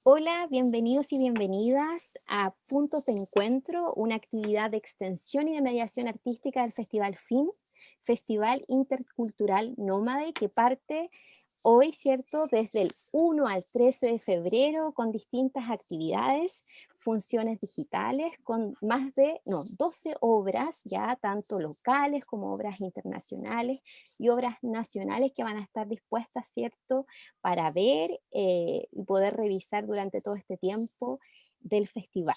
Hola, bienvenidos y bienvenidas a Puntos de Encuentro, una actividad de extensión y de mediación artística del Festival FIN, Festival Intercultural Nómade, que parte hoy, ¿cierto? Desde el 1 al 13 de febrero, con distintas actividades, funciones digitales, con más de, no, 12 obras, ya tanto locales como obras internacionales y obras nacionales que van a estar dispuestas, ¿cierto? Para ver y poder revisar durante todo este tiempo del festival.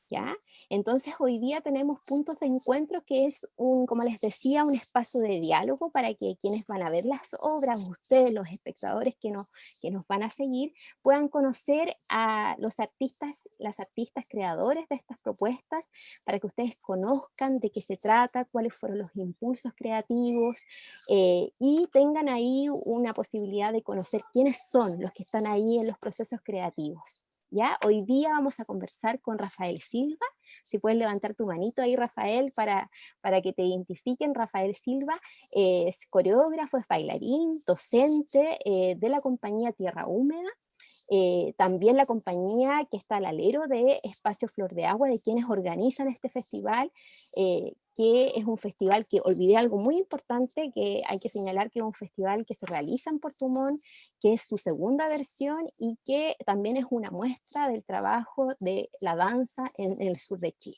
¿Ya? Entonces hoy día tenemos puntos de encuentro que es como les decía, un espacio de diálogo para que quienes van a ver las obras, ustedes, los espectadores que nos van a seguir, puedan conocer a los artistas, las artistas creadores de estas propuestas, para que ustedes conozcan de qué se trata, cuáles fueron los impulsos creativos, y tengan ahí una posibilidad de conocer quiénes son los que están ahí en los procesos creativos. ¿Ya? Hoy día vamos a conversar con Rafael Silva. Si puedes levantar tu manito ahí, Rafael, para que te identifiquen. Rafael Silva es coreógrafo, es bailarín, docente de la compañía Tierra Húmeda, también la compañía que está al alero de Espacio Flor de Agua, de quienes organizan este festival, que es un festival que olvidé algo muy importante, que hay que señalar que es un festival que se realiza en Puerto Montt, que es su segunda versión y que también es una muestra del trabajo de la danza en el sur de Chile.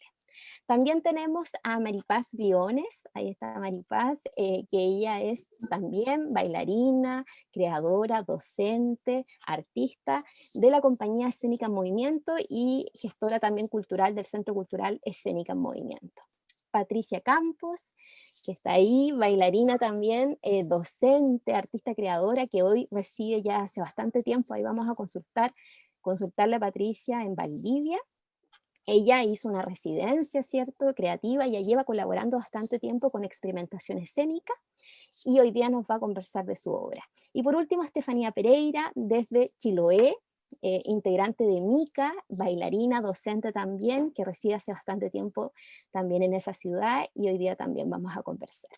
También tenemos a Maripaz Briones, ahí está Maripaz, que ella es también bailarina, creadora, docente, artista de la compañía Escénica en Movimiento y gestora también cultural del Centro Cultural Escénica en Movimiento. Patricia Campos, que está ahí, bailarina también, docente, artista creadora, que hoy reside ya hace bastante tiempo, ahí vamos a consultarle a Patricia en Valdivia. Ella hizo una residencia, ¿cierto?, creativa, ya lleva colaborando bastante tiempo con experimentación escénica y hoy día nos va a conversar de su obra. Y por último, Estefanía Pereira, desde Chiloé, integrante de MICA, bailarina, docente también, que reside hace bastante tiempo también en esa ciudad y hoy día también vamos a conversar.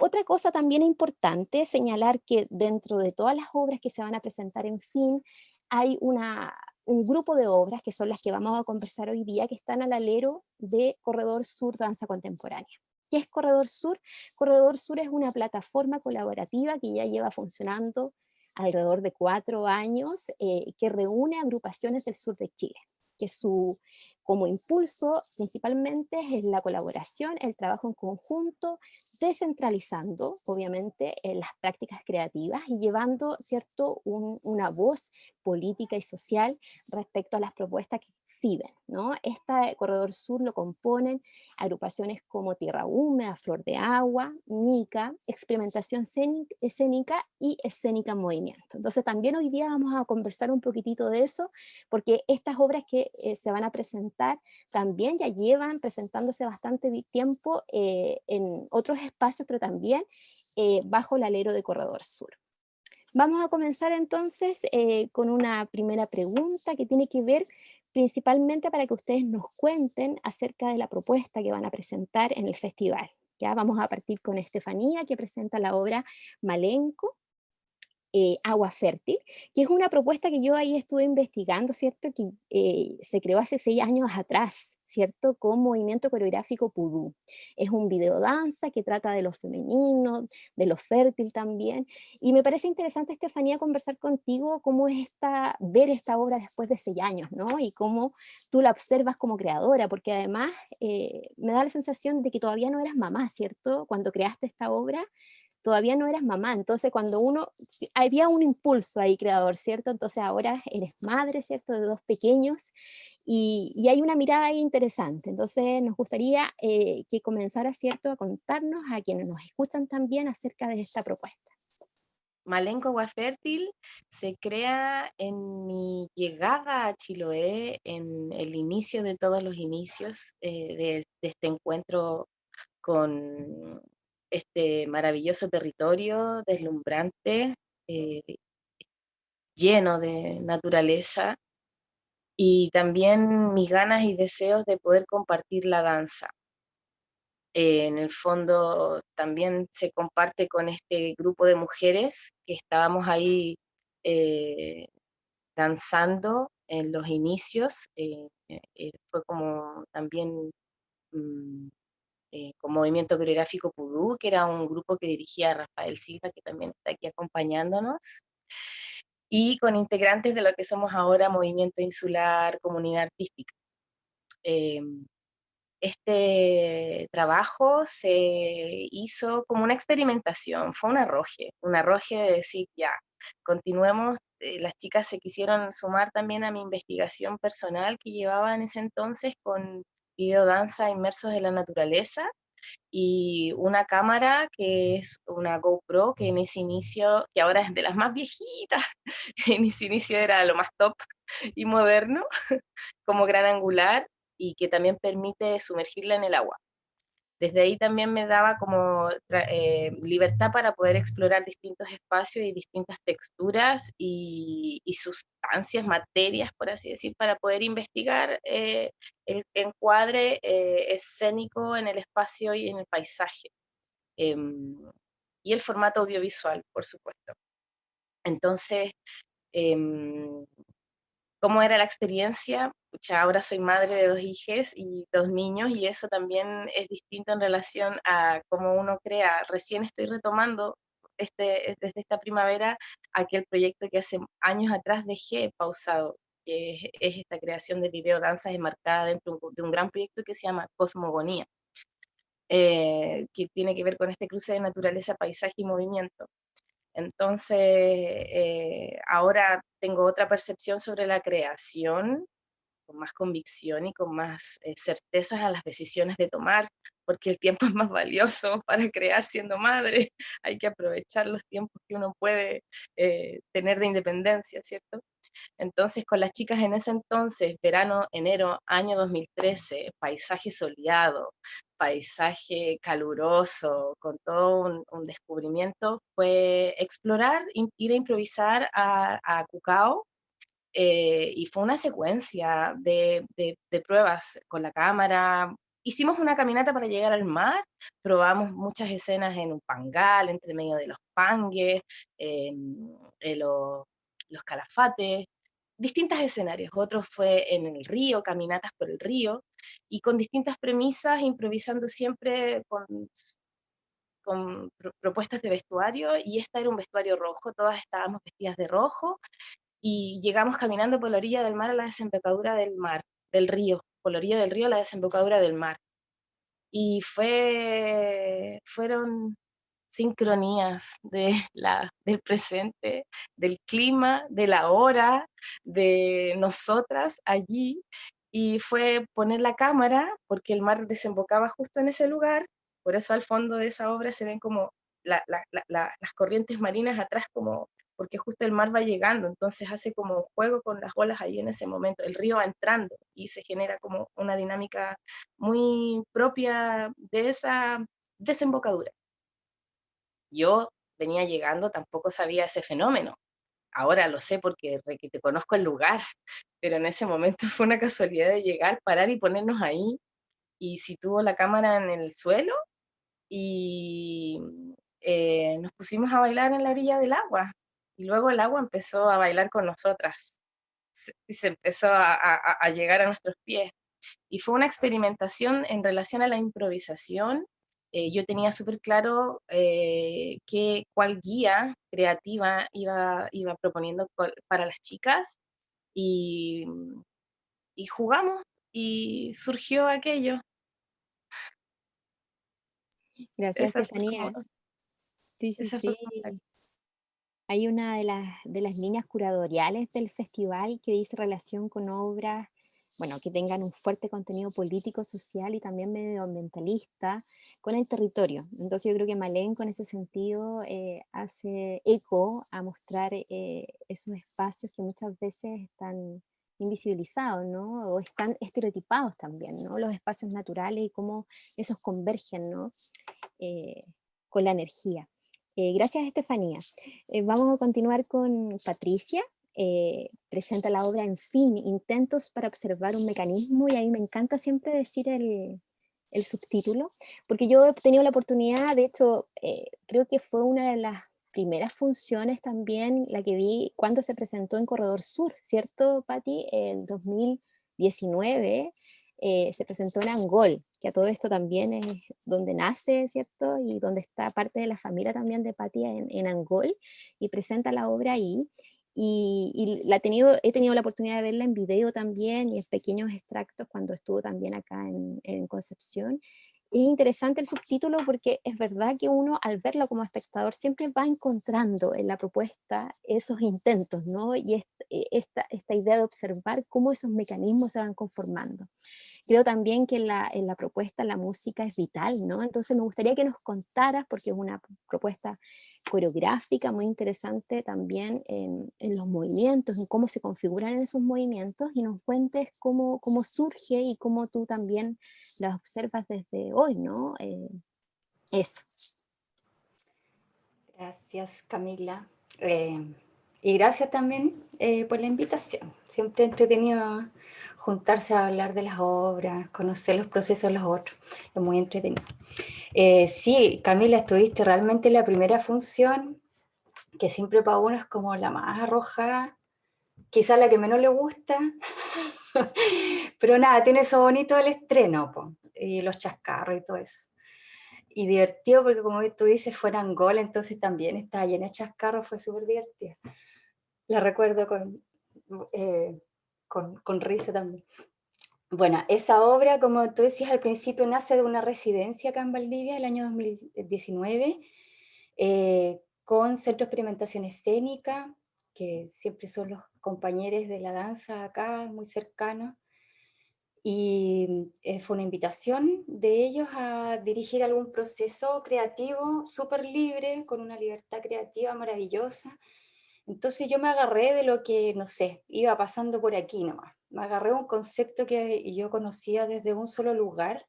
Otra cosa también importante es señalar que dentro de todas las obras que se van a presentar en FIN, hay un grupo de obras que son las que vamos a conversar hoy día, que están al alero de Corredor Sur Danza Contemporánea. ¿Qué es Corredor Sur? Corredor Sur es una plataforma colaborativa que ya lleva funcionando alrededor de 4 años, que reúne agrupaciones del sur de Chile, que como impulso principalmente es la colaboración, el trabajo en conjunto, descentralizando, obviamente, las prácticas creativas y llevando, ¿cierto?, una voz política y social respecto a las propuestas que exhiben, ¿no? Este Corredor Sur lo componen agrupaciones como Tierra Húmeda, Flor de Agua, MICA, Experimentación Escénica y Escénica en Movimiento. Entonces también hoy día vamos a conversar un poquitito de eso, porque estas obras que se van a presentar también ya llevan presentándose bastante tiempo en otros espacios, pero también bajo el alero de Corredor Sur. Vamos a comenzar entonces con una primera pregunta que tiene que ver principalmente para que ustedes nos cuenten acerca de la propuesta que van a presentar en el festival. Ya vamos a partir con Estefanía, que presenta la obra Malenco, Agua Fértil, que es una propuesta que yo ahí estuve investigando, ¿cierto? Que se creó hace 6 años atrás, ¿cierto? Con movimiento coreográfico pudú. Es un videodanza que trata de lo femenino, de lo fértil también. Y me parece interesante, Estefanía, conversar contigo cómo es ver esta obra después de 6 años, ¿no? Y cómo tú la observas como creadora, porque además me da la sensación de que todavía no eras mamá, ¿cierto? Cuando creaste esta obra todavía no eras mamá, entonces cuando había un impulso ahí creador, ¿cierto? Entonces ahora eres madre, ¿cierto? De 2 pequeños y hay una mirada ahí interesante. Entonces nos gustaría que comenzara, ¿cierto?, a contarnos a quienes nos escuchan también acerca de esta propuesta. Malenco Agua Fértil se crea en mi llegada a Chiloé, en el inicio de todos los inicios de este encuentro con este maravilloso territorio deslumbrante, eh, lleno de naturaleza, y también mis ganas y deseos de poder compartir la danza. En el fondo también se comparte con este grupo de mujeres que estábamos ahí eh, danzando en los inicios, fue como también mm, con Movimiento Coreográfico Pudú, que era un grupo que dirigía Rafael Silva, que también está aquí acompañándonos, y con integrantes de lo que somos ahora Movimiento Insular, Comunidad Artística. Eh, este trabajo se hizo como una experimentación, fue un arroje de decir, ya, continuemos. Las chicas se quisieron sumar también a mi investigación personal que llevaba en ese entonces con videodanza inmersos en la naturaleza, y una cámara que es una GoPro, que en ese inicio, que ahora es de las más viejitas, en ese inicio era lo más top y moderno, como gran angular, y que también permite sumergirla en el agua. Desde ahí también me daba como libertad para poder explorar distintos espacios y distintas texturas y sustancias, materias, por así decir, para poder investigar el encuadre escénico en el espacio y en el paisaje. Y el formato audiovisual, por supuesto. Entonces, ¿cómo era la experiencia? Pucha, ahora soy madre de 2 hijos y 2 niños, y eso también es distinto en relación a cómo uno crea. Recién estoy retomando desde esta primavera aquel proyecto que hace años atrás dejé pausado, que es esta creación de video danzas enmarcada dentro de un gran proyecto que se llama Cosmogonía, que tiene que ver con este cruce de naturaleza, paisaje y movimiento. Entonces, ahora tengo otra percepción sobre la creación, con más convicción y con más certezas a las decisiones de tomar, porque el tiempo es más valioso para crear siendo madre. Hay que aprovechar los tiempos que uno puede tener de independencia, ¿cierto? Entonces, con las chicas en ese entonces, verano, enero, año 2013, paisaje soleado, paisaje caluroso, con todo un descubrimiento, fue explorar, ir a improvisar a Cucao, y fue una secuencia de pruebas con la cámara. Hicimos una caminata para llegar al mar, probamos muchas escenas en un pangal, entre medio de los pangues, los calafates, distintos escenarios. Otro fue en el río, caminatas por el río, y con distintas premisas, improvisando siempre con propuestas de vestuario, y esta era un vestuario rojo, todas estábamos vestidas de rojo, y llegamos caminando por la orilla del mar a la desembocadura del mar, del río, por la orilla del río a la desembocadura del mar. Y fueron sincronías del presente, del clima, de la hora, de nosotras allí, y fue poner la cámara, porque el mar desembocaba justo en ese lugar, por eso al fondo de esa obra se ven como las corrientes marinas atrás, como porque justo el mar va llegando, entonces hace como un juego con las olas ahí en ese momento, el río va entrando y se genera como una dinámica muy propia de esa desembocadura. Yo venía llegando, tampoco sabía ese fenómeno. Ahora lo sé porque te conozco el lugar, pero en ese momento fue una casualidad de llegar, parar y ponernos ahí, y situó la cámara en el suelo, y nos pusimos a bailar en la orilla del agua, y luego el agua empezó a bailar con nosotras, y se empezó a llegar a nuestros pies. Y fue una experimentación en relación a la improvisación. Yo tenía súper claro cuál guía creativa iba proponiendo para las chicas, y, y jugamos y surgió aquello. Gracias, Esa fue como, Estefanía. Sí, sí, esa fue sí. como Hay una de las líneas curatoriales del festival que dice relación con obras, bueno, que tengan un fuerte contenido político, social y también medioambientalista con el territorio. Entonces yo creo que Malén con ese sentido hace eco a mostrar esos espacios que muchas veces están invisibilizados, ¿no? O están estereotipados también, ¿no? Los espacios naturales y cómo esos convergen, ¿no? Eh, con la energía. Gracias, Estefanía. Vamos a continuar con Patricia. Presenta la obra En fin, intentos para observar un mecanismo, y a mí me encanta siempre decir el subtítulo, porque yo he tenido la oportunidad, de hecho, creo que fue una de las primeras funciones también, la que vi cuando se presentó en Corredor Sur, ¿cierto, Patti? En 2019 se presentó en Angol, que a todo esto también es donde nace, ¿cierto? Y donde está parte de la familia también de Patti en Angol, y presenta la obra ahí. Y he tenido la oportunidad de verla en video también y en pequeños extractos cuando estuvo también acá en Concepción. Es interesante el subtítulo porque es verdad que uno al verlo como espectador siempre va encontrando en la propuesta esos intentos, ¿no? Y esta idea de observar cómo esos mecanismos se van conformando. Creo también que en la propuesta la música es vital, ¿no? Entonces me gustaría que nos contaras, porque es una propuesta coreográfica muy interesante también en los movimientos, en cómo se configuran esos movimientos, y nos cuentes cómo surge y cómo tú también la observas desde hoy, ¿no? Eso. Gracias, Camila. Y gracias también por la invitación. Siempre entretenido juntarse a hablar de las obras, conocer los procesos de los otros. Es muy entretenido. Sí, Camila, estuviste realmente en la primera función, que siempre para uno es como la más arrojada, quizá la que menos le gusta, pero nada, tiene eso bonito el estreno, po, y los chascarros y todo eso. Y divertido porque como tú dices, fue en Angola, entonces también estaba llena de chascarros, fue súper divertido. La recuerdo con risa también. Bueno, esa obra, como tú decías al principio, nace de una residencia acá en Valdivia el año 2019, con Centro de Experimentación Escénica, que siempre son los compañeros de la danza acá, muy cercanos, y fue una invitación de ellos a dirigir algún proceso creativo súper libre, con una libertad creativa maravillosa. Entonces yo me agarré de lo que, no sé, iba pasando por aquí nomás. Me agarré un concepto que yo conocía desde un solo lugar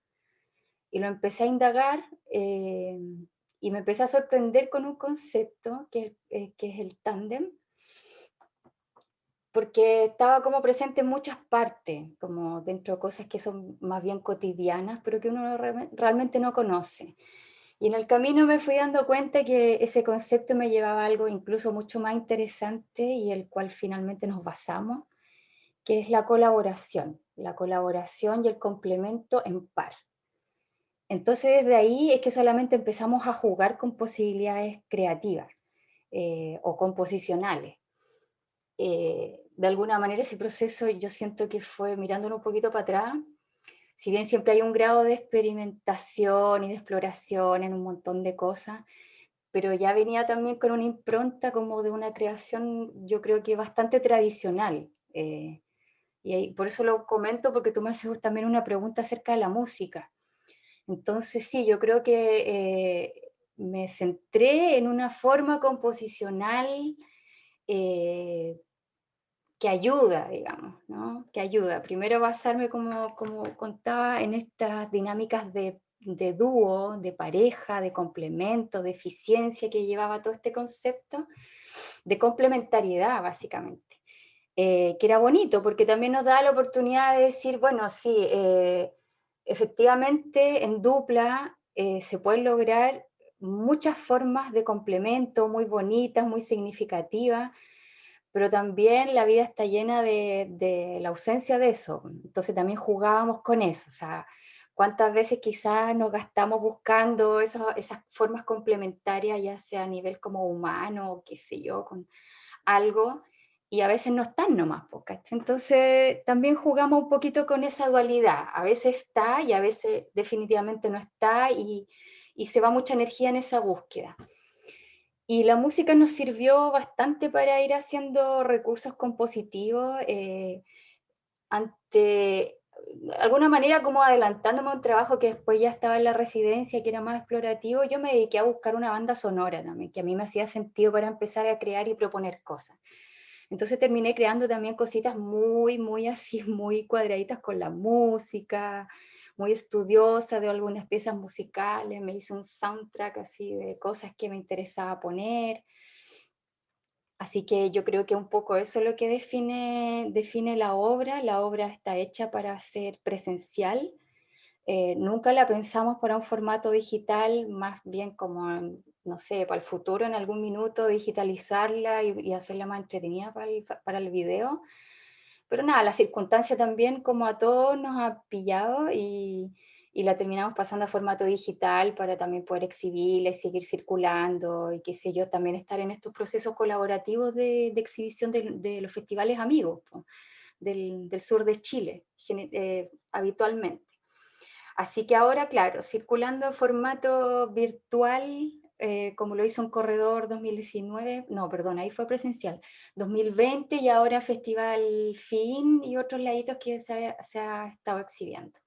y lo empecé a indagar, y me empecé a sorprender con un concepto que es el tándem, porque estaba como presente en muchas partes, como dentro de cosas que son más bien cotidianas, pero que uno realmente no conoce. Y en el camino me fui dando cuenta que ese concepto me llevaba a algo incluso mucho más interesante y el cual finalmente nos basamos, que es la colaboración y el complemento en par. Entonces desde ahí es que solamente empezamos a jugar con posibilidades creativas o composicionales. De alguna manera ese proceso yo siento que fue mirándolo un poquito para atrás, si bien siempre hay un grado de experimentación y de exploración en un montón de cosas, pero ya venía también con una impronta como de una creación, yo creo que bastante tradicional. Por eso lo comento, porque tú me haces también una pregunta acerca de la música. Entonces sí, yo creo que me centré en una forma composicional eh, que ayuda, digamos, ¿no? Que ayuda. Primero basarme, como contaba, en estas dinámicas de dúo, de pareja, de complemento, de eficiencia que llevaba todo este concepto, de complementariedad, básicamente. Que era bonito, porque también nos da la oportunidad de decir, bueno, sí, efectivamente en dupla se pueden lograr muchas formas de complemento muy bonitas, muy significativas, pero también la vida está llena de la ausencia de eso. Entonces también jugábamos con eso, o sea, cuántas veces quizás nos gastamos buscando esas formas complementarias, ya sea a nivel como humano, o qué sé yo, con algo, y a veces no están nomás, ¿cachai? Entonces también jugamos un poquito con esa dualidad, a veces está y a veces definitivamente no está, y se va mucha energía en esa búsqueda. Y la música nos sirvió bastante para ir haciendo recursos compositivos, ante, de alguna manera, como adelantándome a un trabajo que después ya estaba en la residencia, que era más explorativo. Yo me dediqué a buscar una banda sonora también, que a mí me hacía sentido para empezar a crear y proponer cosas. Entonces terminé creando también cositas muy, muy así, muy cuadraditas con la música, muy estudiosa de algunas piezas musicales. Me hice un soundtrack así de cosas que me interesaba poner. Así que yo creo que un poco eso es lo que define la obra. La obra está hecha para ser presencial, Nunca la pensamos para un formato digital, más bien como, no sé, para el futuro, en algún minuto digitalizarla y hacerla más entretenida para el video. Pero nada, la circunstancia también, como a todos, nos ha pillado y la terminamos pasando a formato digital para también poder exhibirla y seguir circulando y qué sé yo, también estar en estos procesos colaborativos de exhibición de los festivales amigos po, del sur de Chile, habitualmente. Así que ahora, claro, circulando en formato virtual, como lo hizo un corredor 2019, no, perdón, ahí fue presencial, 2020 y ahora Festival Fin y otros laditos que se ha estado exhibiendo.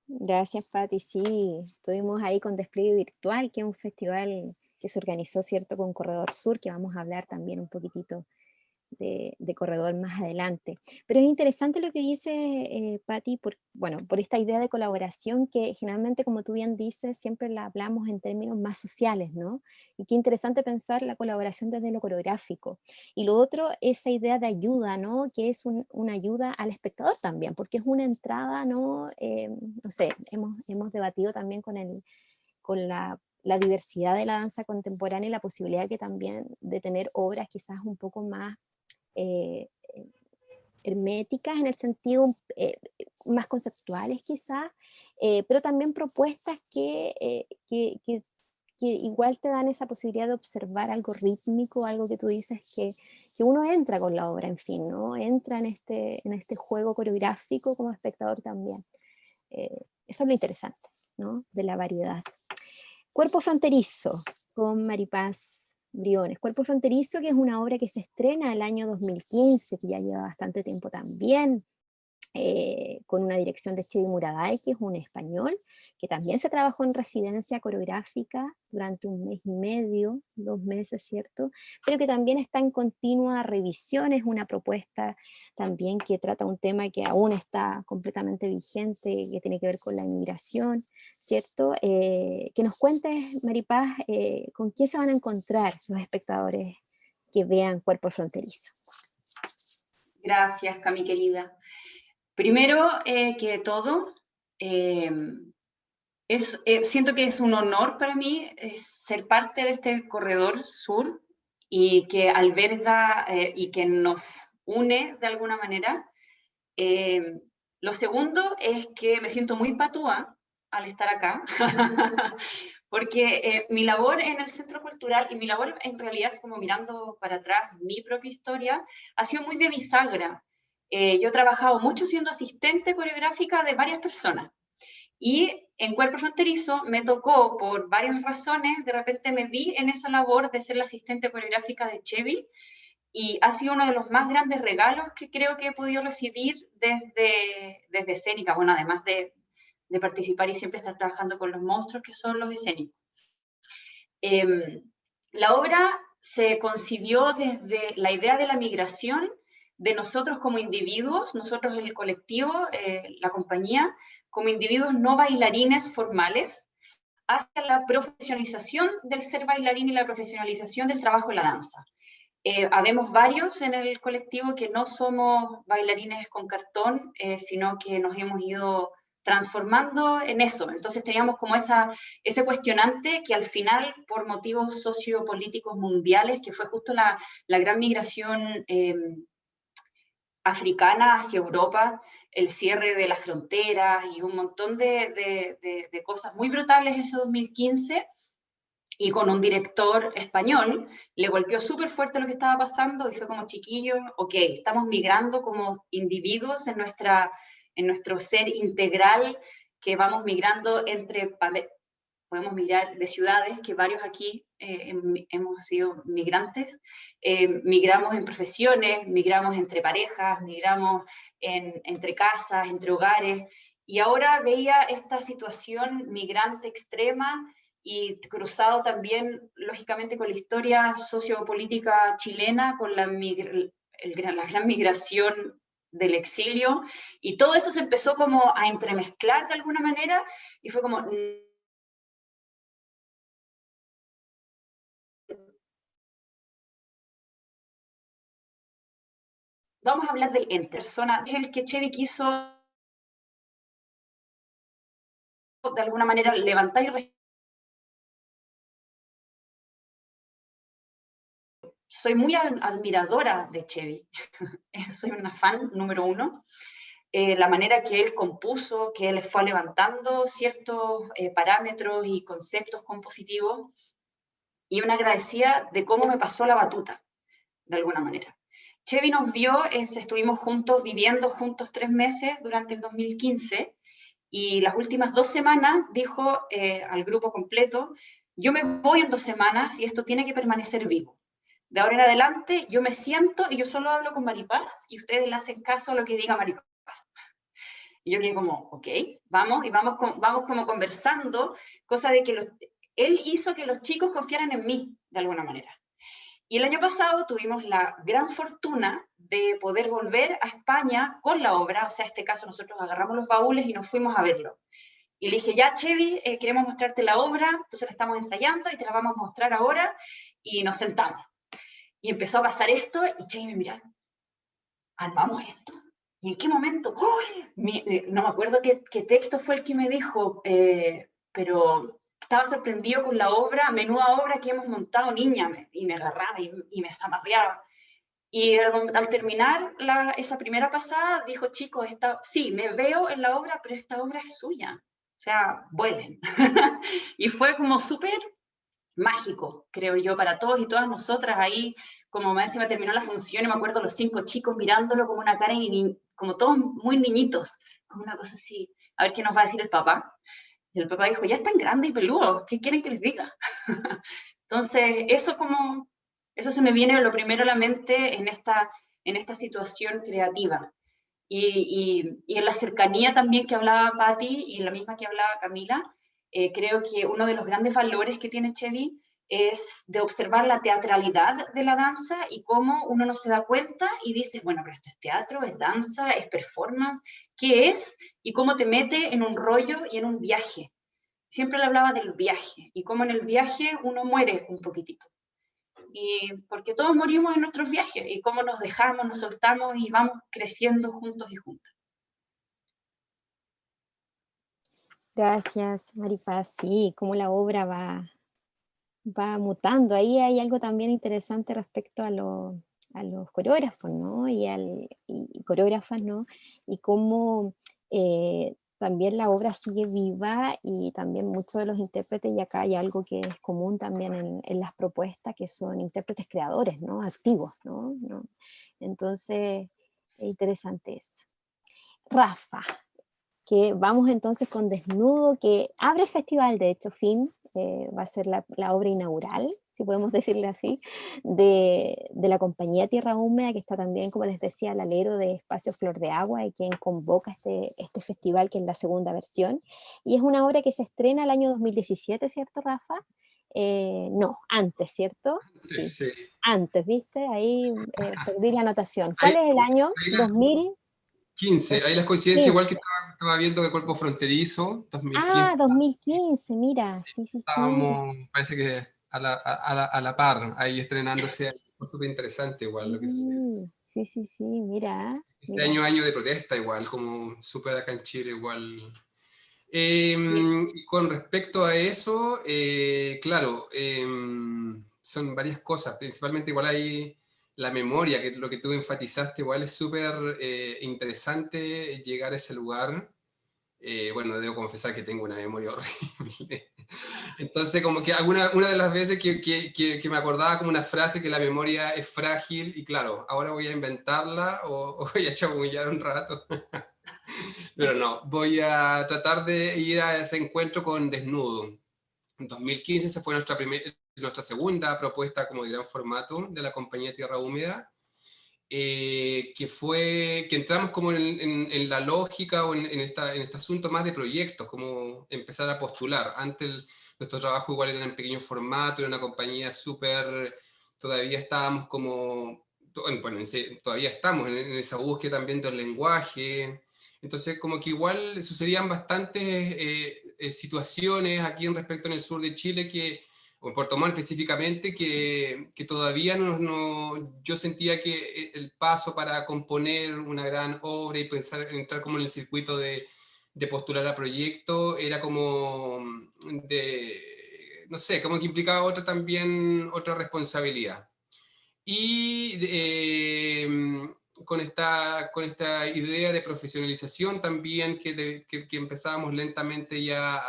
Gracias, Patti. Sí, estuvimos ahí con Despliegue Virtual, que es un festival que se organizó, ¿cierto?, con Corredor Sur, que vamos a hablar también un poquitito de corredor más adelante. Pero es interesante lo que dice Patti, bueno, por esta idea de colaboración que generalmente, como tú bien dices, siempre la hablamos en términos más sociales, ¿no? Y qué interesante pensar la colaboración desde lo coreográfico. Y lo otro, esa idea de ayuda, ¿no? Que es una ayuda al espectador también, porque es una entrada, ¿no? No sé, hemos debatido también con la diversidad de la danza contemporánea y la posibilidad que también de tener obras quizás un poco más eh, herméticas en el sentido más conceptuales quizás, pero también propuestas que igual te dan esa posibilidad de observar algo rítmico, algo que tú dices que uno entra con la obra, en fin, ¿no? Entra en este juego coreográfico como espectador también. Eso es lo interesante, ¿no? De la variedad. Cuerpo fronterizo, con Maripaz Briones. Cuerpo fronterizo, que es una obra que se estrena el año 2015, que ya lleva bastante tiempo también, con una dirección de Chedi Muraday, que es un español, que también se trabajó en residencia coreográfica durante 1 mes y medio, 2 meses, ¿cierto? Pero que también está en continua revisión, es una propuesta también que trata un tema que aún está completamente vigente, que tiene que ver con la inmigración, ¿cierto? Que nos cuentes, Maripaz, con qué se van a encontrar los espectadores que vean Cuerpo Fronterizo. Gracias, Cami querida. Primero que todo, siento que es un honor para mí ser parte de este corredor sur y que alberga y que nos une de alguna manera. Lo segundo es que me siento muy patúa al estar acá, porque mi labor en el Centro Cultural y mi labor en realidad es como mirando para atrás mi propia historia, ha sido muy de bisagra. Yo he trabajado mucho siendo asistente coreográfica de varias personas y en Cuerpo Fronterizo me tocó, por varias razones, de repente me vi en esa labor de ser la asistente coreográfica de Chevy y ha sido uno de los más grandes regalos que creo que he podido recibir desde escénica, bueno, además de participar y siempre estar trabajando con los monstruos que son los escénicos. La obra se concibió desde la idea de la migración de nosotros como individuos, nosotros el colectivo, la compañía, como individuos no bailarines formales, hacia la profesionalización del ser bailarín y la profesionalización del trabajo de la danza. Habemos varios en el colectivo que no somos bailarines con cartón, sino que nos hemos ido transformando en eso. Entonces teníamos como ese cuestionante que al final, por motivos sociopolíticos mundiales, que fue justo la gran migración africana hacia Europa, el cierre de las fronteras y un montón de cosas muy brutales en ese 2015, y con un director español, le golpeó súper fuerte lo que estaba pasando y fue como, chiquillo, ok, estamos migrando como individuos en nuestro ser integral, que vamos migrando podemos migrar de ciudades, que varios aquí hemos sido migrantes, migramos en profesiones, migramos entre parejas, migramos entre casas, entre hogares, y ahora veía esta situación migrante extrema y cruzado también, lógicamente, con la historia sociopolítica chilena, con la gran migración del exilio, y todo eso se empezó como a entremezclar de alguna manera, y fue como... Vamos a hablar del ente, persona, es el que Chevy quiso de alguna manera levantar y soy muy admiradora de Chevy, soy una fan número uno. La manera que él compuso, que él fue levantando ciertos parámetros y conceptos compositivos, y una agradecida de cómo me pasó la batuta, de alguna manera. Chevy nos vio, estuvimos juntos, viviendo juntos 3 meses durante el 2015, y las últimas 2 semanas dijo al grupo completo, yo me voy en 2 semanas y esto tiene que permanecer vivo. De ahora en adelante yo me siento y yo solo hablo con Maripaz y ustedes le hacen caso a lo que diga Maripaz. Y yo quedé como, ok, vamos, y vamos como conversando, cosa de que él hizo que los chicos confiaran en mí, de alguna manera. Y el año pasado tuvimos la gran fortuna de poder volver a España con la obra, o sea, en este caso nosotros agarramos los baúles y nos fuimos a verlo. Y le dije, ya Chevy, queremos mostrarte la obra, entonces la estamos ensayando y te la vamos a mostrar ahora, y nos sentamos. Y empezó a pasar esto, y Chevy me miró, ¿armamos esto? ¿Y en qué momento? ¡Oh! No me acuerdo qué texto fue el que me dijo, pero estaba sorprendido con la obra, menuda obra que hemos montado, niña, y me agarraba y me zamarreaba. Y al terminar esa primera pasada, dijo, chicos, sí, me veo en la obra, pero esta obra es suya. O sea, vuelen. Y fue como súper mágico, creo yo, para todos y todas nosotras ahí, como más encima terminó la función y me acuerdo los 5 chicos mirándolo como una cara, como todos muy niñitos, como una cosa así, a ver qué nos va a decir el papá. Y el papá dijo, ya están grandes y peludos, ¿qué quieren que les diga? Entonces, eso se me viene lo primero a la mente en esta situación creativa. Y en la cercanía también que hablaba Patti y la misma que hablaba Camila, creo que uno de los grandes valores que tiene Chevy es de observar la teatralidad de la danza y cómo uno no se da cuenta y dice, bueno, pero esto es teatro, es danza, es performance, ¿qué es? Y cómo te mete en un rollo y en un viaje. Siempre le hablaba del viaje y cómo en el viaje uno muere un poquitito. Y porque todos morimos en nuestros viajes y cómo nos dejamos, nos soltamos y vamos creciendo juntos y juntas. Gracias, Maripaz. Sí, cómo la obra va mutando. Ahí hay algo también interesante respecto a los coreógrafos, ¿no? Y coreógrafas, ¿no? Y cómo también la obra sigue viva y también muchos de los intérpretes, y acá hay algo que es común también en las propuestas, que son intérpretes creadores, ¿no? Activos, ¿no? Entonces, es interesante eso. Rafa, que vamos entonces con Desnudo, que abre el festival, de hecho, FIN, va a ser la obra inaugural, si podemos decirle así, de la compañía Tierra Húmeda, que está también, como les decía, al alero de Espacio Flor de Agua, y quien convoca este festival, que es la segunda versión, y es una obra que se estrena el año 2017, ¿cierto, Rafa? No, antes, ¿cierto? Sí, Sí. antes, ¿viste? Ahí perdí la anotación. Ahí- ¿Cuál es el año? 2015. 15, ahí las coincidencias igual que estaba viendo de Cuerpo Fronterizo, 2015, Ah, 2015, mira, sí, sí, sí. estábamos, parece que a la par, ahí estrenándose, fue súper interesante igual lo que sucedió. Sí, sí, sí, mira, Este mira. año de protesta igual, como súper acá en Chile igual. Sí. Y con respecto a eso, claro, son varias cosas, principalmente igual hay la memoria, que lo que tú enfatizaste, igual es súper interesante llegar a ese lugar. Bueno, debo confesar que tengo una memoria horrible. Entonces, como que una de las veces que me acordaba como una frase que la memoria es frágil, y claro, ahora voy a inventarla o voy a chamullar un rato. Pero no, voy a tratar de ir a ese encuentro con Desnudo. En 2015 esa fue nuestra segunda propuesta como de gran formato de la compañía Tierra Húmeda, que entramos como en la lógica o en este asunto más de proyectos, como empezar a postular. Antes nuestro trabajo igual era en pequeño formato, era una compañía súper, todavía estábamos como, bueno, todavía estamos en esa búsqueda también del lenguaje. Entonces, como que igual sucedían bastantes situaciones aquí en respecto en el sur de Chile, o en Puerto Montt específicamente, que todavía yo sentía que el paso para componer una gran obra y pensar en entrar como en el circuito de de postular a proyecto era como no sé, como que implicaba otra responsabilidad. Y con esta idea de profesionalización también que empezábamos lentamente ya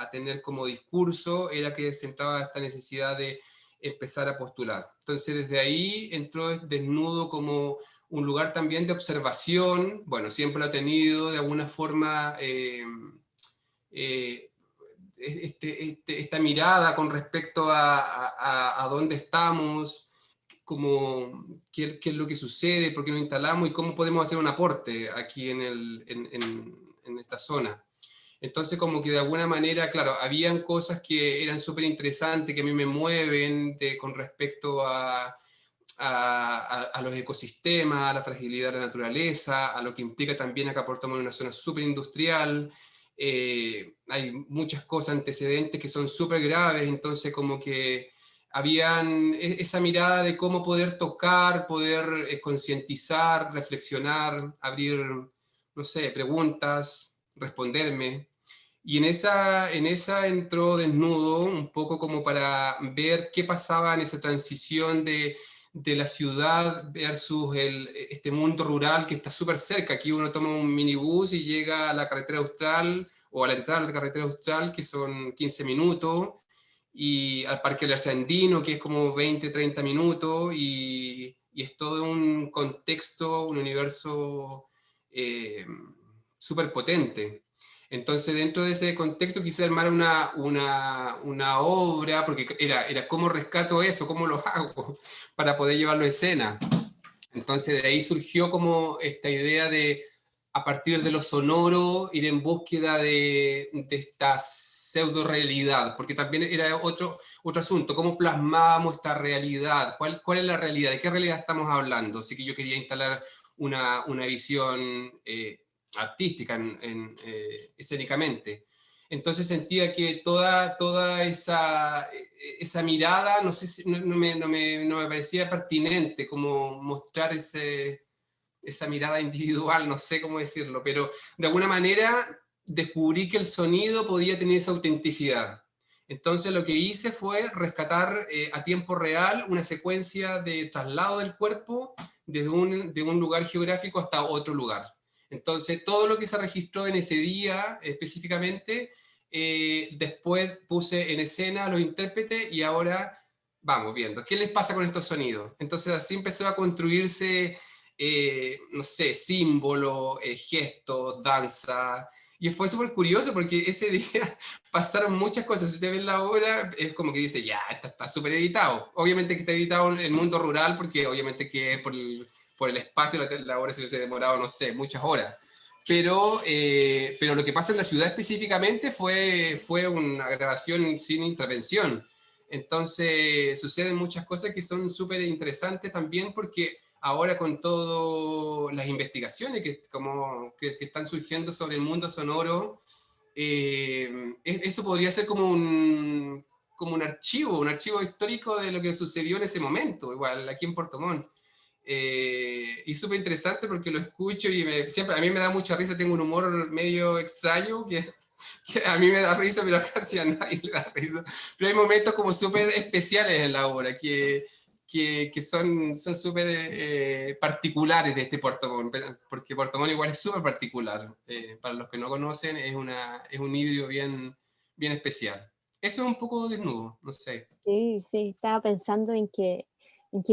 a tener como discurso, era que se entraba esta necesidad de empezar a postular. Entonces desde ahí entró Desnudo como un lugar también de observación, bueno, siempre lo ha tenido de alguna forma eh, esta mirada con respecto a dónde estamos, como qué es lo que sucede, por qué nos instalamos y cómo podemos hacer un aporte aquí en esta zona. Entonces, como que de alguna manera, claro, habían cosas que eran súper interesantes, que a mí me mueven con respecto a los ecosistemas, a la fragilidad de la naturaleza, a lo que implica también acá Puerto Montt, una zona súper industrial. Hay muchas cosas antecedentes que son súper graves, entonces como que habían esa mirada de cómo poder tocar, poder concientizar, reflexionar, abrir, no sé, preguntas, responderme. Y en esa entró Desnudo, un poco como para ver qué pasaba en esa transición de la ciudad versus este mundo rural que está súper cerca. Aquí uno toma un minibús y llega a la carretera austral o a la entrada de la carretera austral, que son 15 minutos, y al Parque del Arcandino, que es como 20, 30 minutos, y es todo un contexto, un universo súper potente. Entonces, dentro de ese contexto quise armar una obra, porque era cómo rescato eso, cómo lo hago para poder llevarlo a escena. Entonces, de ahí surgió como esta idea de, a partir de lo sonoro, ir en búsqueda de esta pseudo-realidad, porque también era otro asunto, cómo plasmábamos esta realidad, cuál es la realidad, de qué realidad estamos hablando. Así que yo quería instalar una visión artística, escénicamente. Entonces sentía que toda esa mirada, no sé si, no me parecía pertinente como mostrar esa mirada individual, no sé cómo decirlo, pero de alguna manera descubrí que el sonido podía tener esa autenticidad. Entonces lo que hice fue rescatar a tiempo real una secuencia de traslado del cuerpo desde de un lugar geográfico hasta otro lugar. Entonces todo lo que se registró en ese día específicamente, después puse en escena a los intérpretes y ahora vamos viendo qué les pasa con estos sonidos. Entonces así empezó a construirse no sé, símbolos, gestos, danza. Y fue súper curioso porque ese día pasaron muchas cosas. Si usted ve la obra, es como que dice, ya, está súper editado. Obviamente que está editado en el mundo rural, porque obviamente que por el espacio la obra se hubiese demorado, no sé, muchas horas. Pero lo que pasa en la ciudad específicamente fue una grabación sin intervención. Entonces suceden muchas cosas que son súper interesantes también porque ahora con todas las investigaciones que están surgiendo sobre el mundo sonoro, eso podría ser como un archivo histórico de lo que sucedió en ese momento, igual aquí en Puerto Montt. Y súper interesante porque lo escucho y siempre a mí me da mucha risa, tengo un humor medio extraño que a mí me da risa, pero casi a nadie le da risa. Pero hay momentos como súper especiales en la obra que son súper particulares de este Puerto Montt, porque Puerto Montt igual es súper particular. Para los que no conocen, es un híbrido bien especial. Eso es un poco Desnudo, no sé. Sí, sí, estaba pensando en que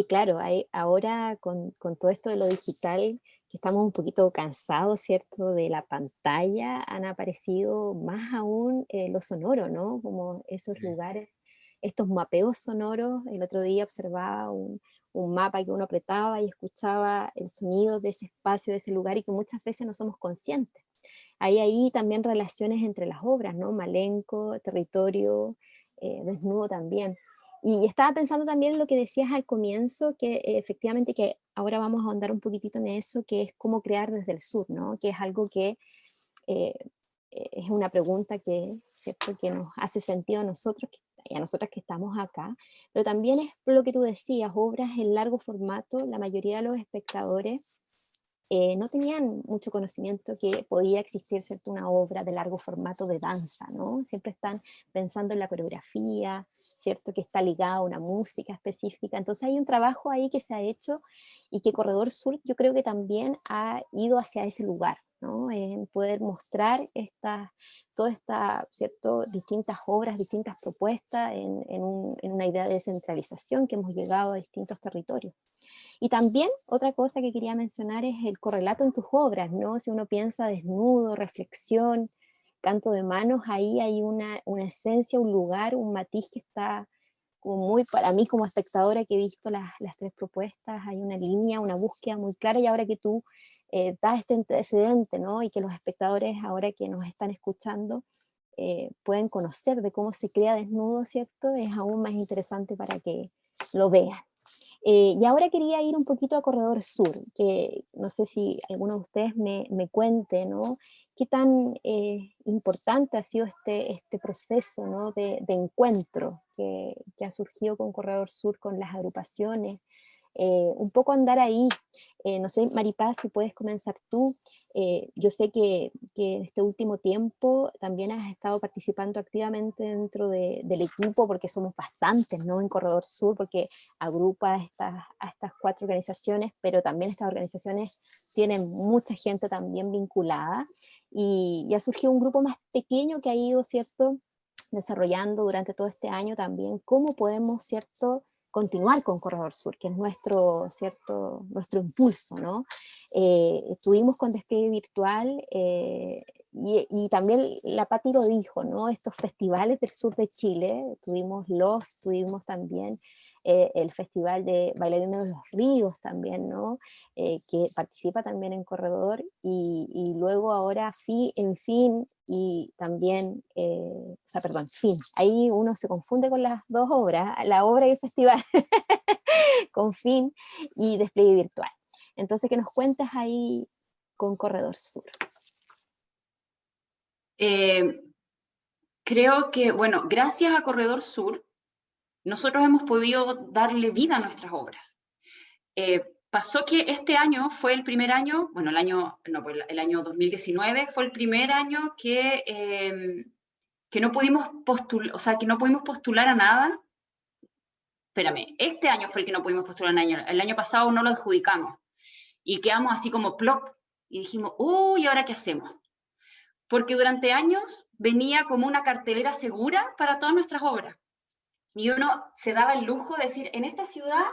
claro, ahora con todo esto de lo digital, que estamos un poquito cansados, ¿cierto?, de la pantalla, han aparecido más aún lo sonoro, ¿no? Como esos lugares, estos mapeos sonoros. El otro día observaba un mapa que uno apretaba y escuchaba el sonido de ese espacio, de ese lugar, y que muchas veces no somos conscientes. Hay ahí también relaciones entre las obras, ¿no? Malenco, Territorio, Desnudo también. Y estaba pensando también en lo que decías al comienzo, que efectivamente que ahora vamos a ahondar un poquitito en eso, que es cómo crear desde el sur, ¿no? Que es algo que eh, es una pregunta que, ¿cierto?, que nos hace sentido a nosotros y a nosotras que estamos acá, pero también es lo que tú decías, obras en largo formato, la mayoría de los espectadores no tenían mucho conocimiento que podía existir, ¿cierto?, una obra de largo formato de danza, ¿no? Siempre están pensando en la coreografía, ¿cierto?, que está ligada a una música específica. Entonces hay un trabajo ahí que se ha hecho y que Corredor Sur yo creo que también ha ido hacia ese lugar, ¿no? En poder mostrar todas estas, ¿cierto?, distintas obras, distintas propuestas en una idea de descentralización que hemos llegado a distintos territorios. Y también otra cosa que quería mencionar es el correlato en tus obras, ¿no? Si uno piensa desnudo, reflexión, canto de manos, ahí hay una esencia, un lugar, un matiz que está como muy, para mí como espectadora que he visto las tres propuestas, hay una línea, una búsqueda muy clara, y ahora que tú das este antecedente, ¿no? Y que los espectadores ahora que nos están escuchando pueden conocer de cómo se crea desnudo, ¿cierto? Es aún más interesante para que lo vean. Y ahora quería ir un poquito a Corredor Sur, que no sé si alguno de ustedes me cuente, ¿no? Qué tan importante ha sido este proceso, ¿no?, de encuentro que ha surgido con Corredor Sur, con las agrupaciones. Un poco andar ahí. No sé, Maripaz, si puedes comenzar tú. Yo sé que en este último tiempo también has estado participando activamente dentro del equipo, porque somos bastantes, ¿no?, en Corredor Sur, porque agrupa a estas 4 organizaciones, pero también estas organizaciones tienen mucha gente también vinculada, y ha surgido un grupo más pequeño que ha ido, ¿cierto?, desarrollando durante todo este año también cómo podemos, ¿cierto?, continuar con Corredor Sur, que es nuestro impulso, ¿no? Estuvimos con Despliegue Virtual, y también la Pati lo dijo, ¿no? Estos festivales del sur de Chile, tuvimos también el Festival de Bailarines de los Ríos también, ¿no? Que participa también en Corredor, y luego ahora en Fin, y también, Fin, ahí uno se confunde con las dos obras, la obra y el festival, con Fin y Despliegue Virtual. Entonces, ¿qué nos cuentas ahí con Corredor Sur? Creo que, bueno, gracias a Corredor Sur, nosotros hemos podido darle vida a nuestras obras. Pasó que este año fue el primer año, bueno, el año 2019 fue el primer año que no pudimos postular a nada. Espérame, este año fue el que no pudimos postular a nada, el año pasado no lo adjudicamos, y quedamos así como plop, y dijimos, uy, ¿ahora qué hacemos? Porque durante años venía como una cartelera segura para todas nuestras obras. Y uno se daba el lujo de decir, en esta ciudad,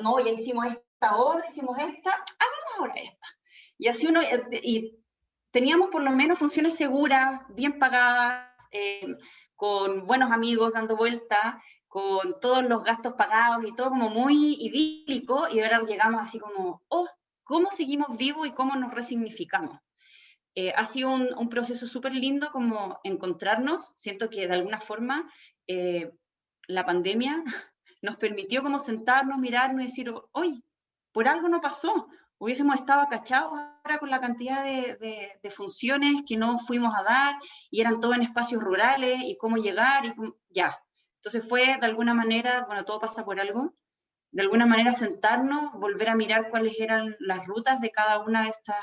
no, ya hicimos esta obra, hicimos esta, hagamos ahora esta. Y así y teníamos por lo menos funciones seguras, bien pagadas, con buenos amigos dando vuelta, con todos los gastos pagados y todo como muy idílico, y ahora llegamos así como, oh, ¿cómo seguimos vivos y cómo nos resignificamos? Ha sido un proceso súper lindo como encontrarnos. Siento que de alguna forma la pandemia nos permitió como sentarnos, mirarnos y decir, oye, por algo no pasó. Hubiésemos estado acachados ahora con la cantidad de funciones que no fuimos a dar, y eran todo en espacios rurales, y cómo llegar, ya. Entonces fue de alguna manera, bueno, todo pasa por algo, de alguna manera sentarnos, volver a mirar cuáles eran las rutas de cada una de estas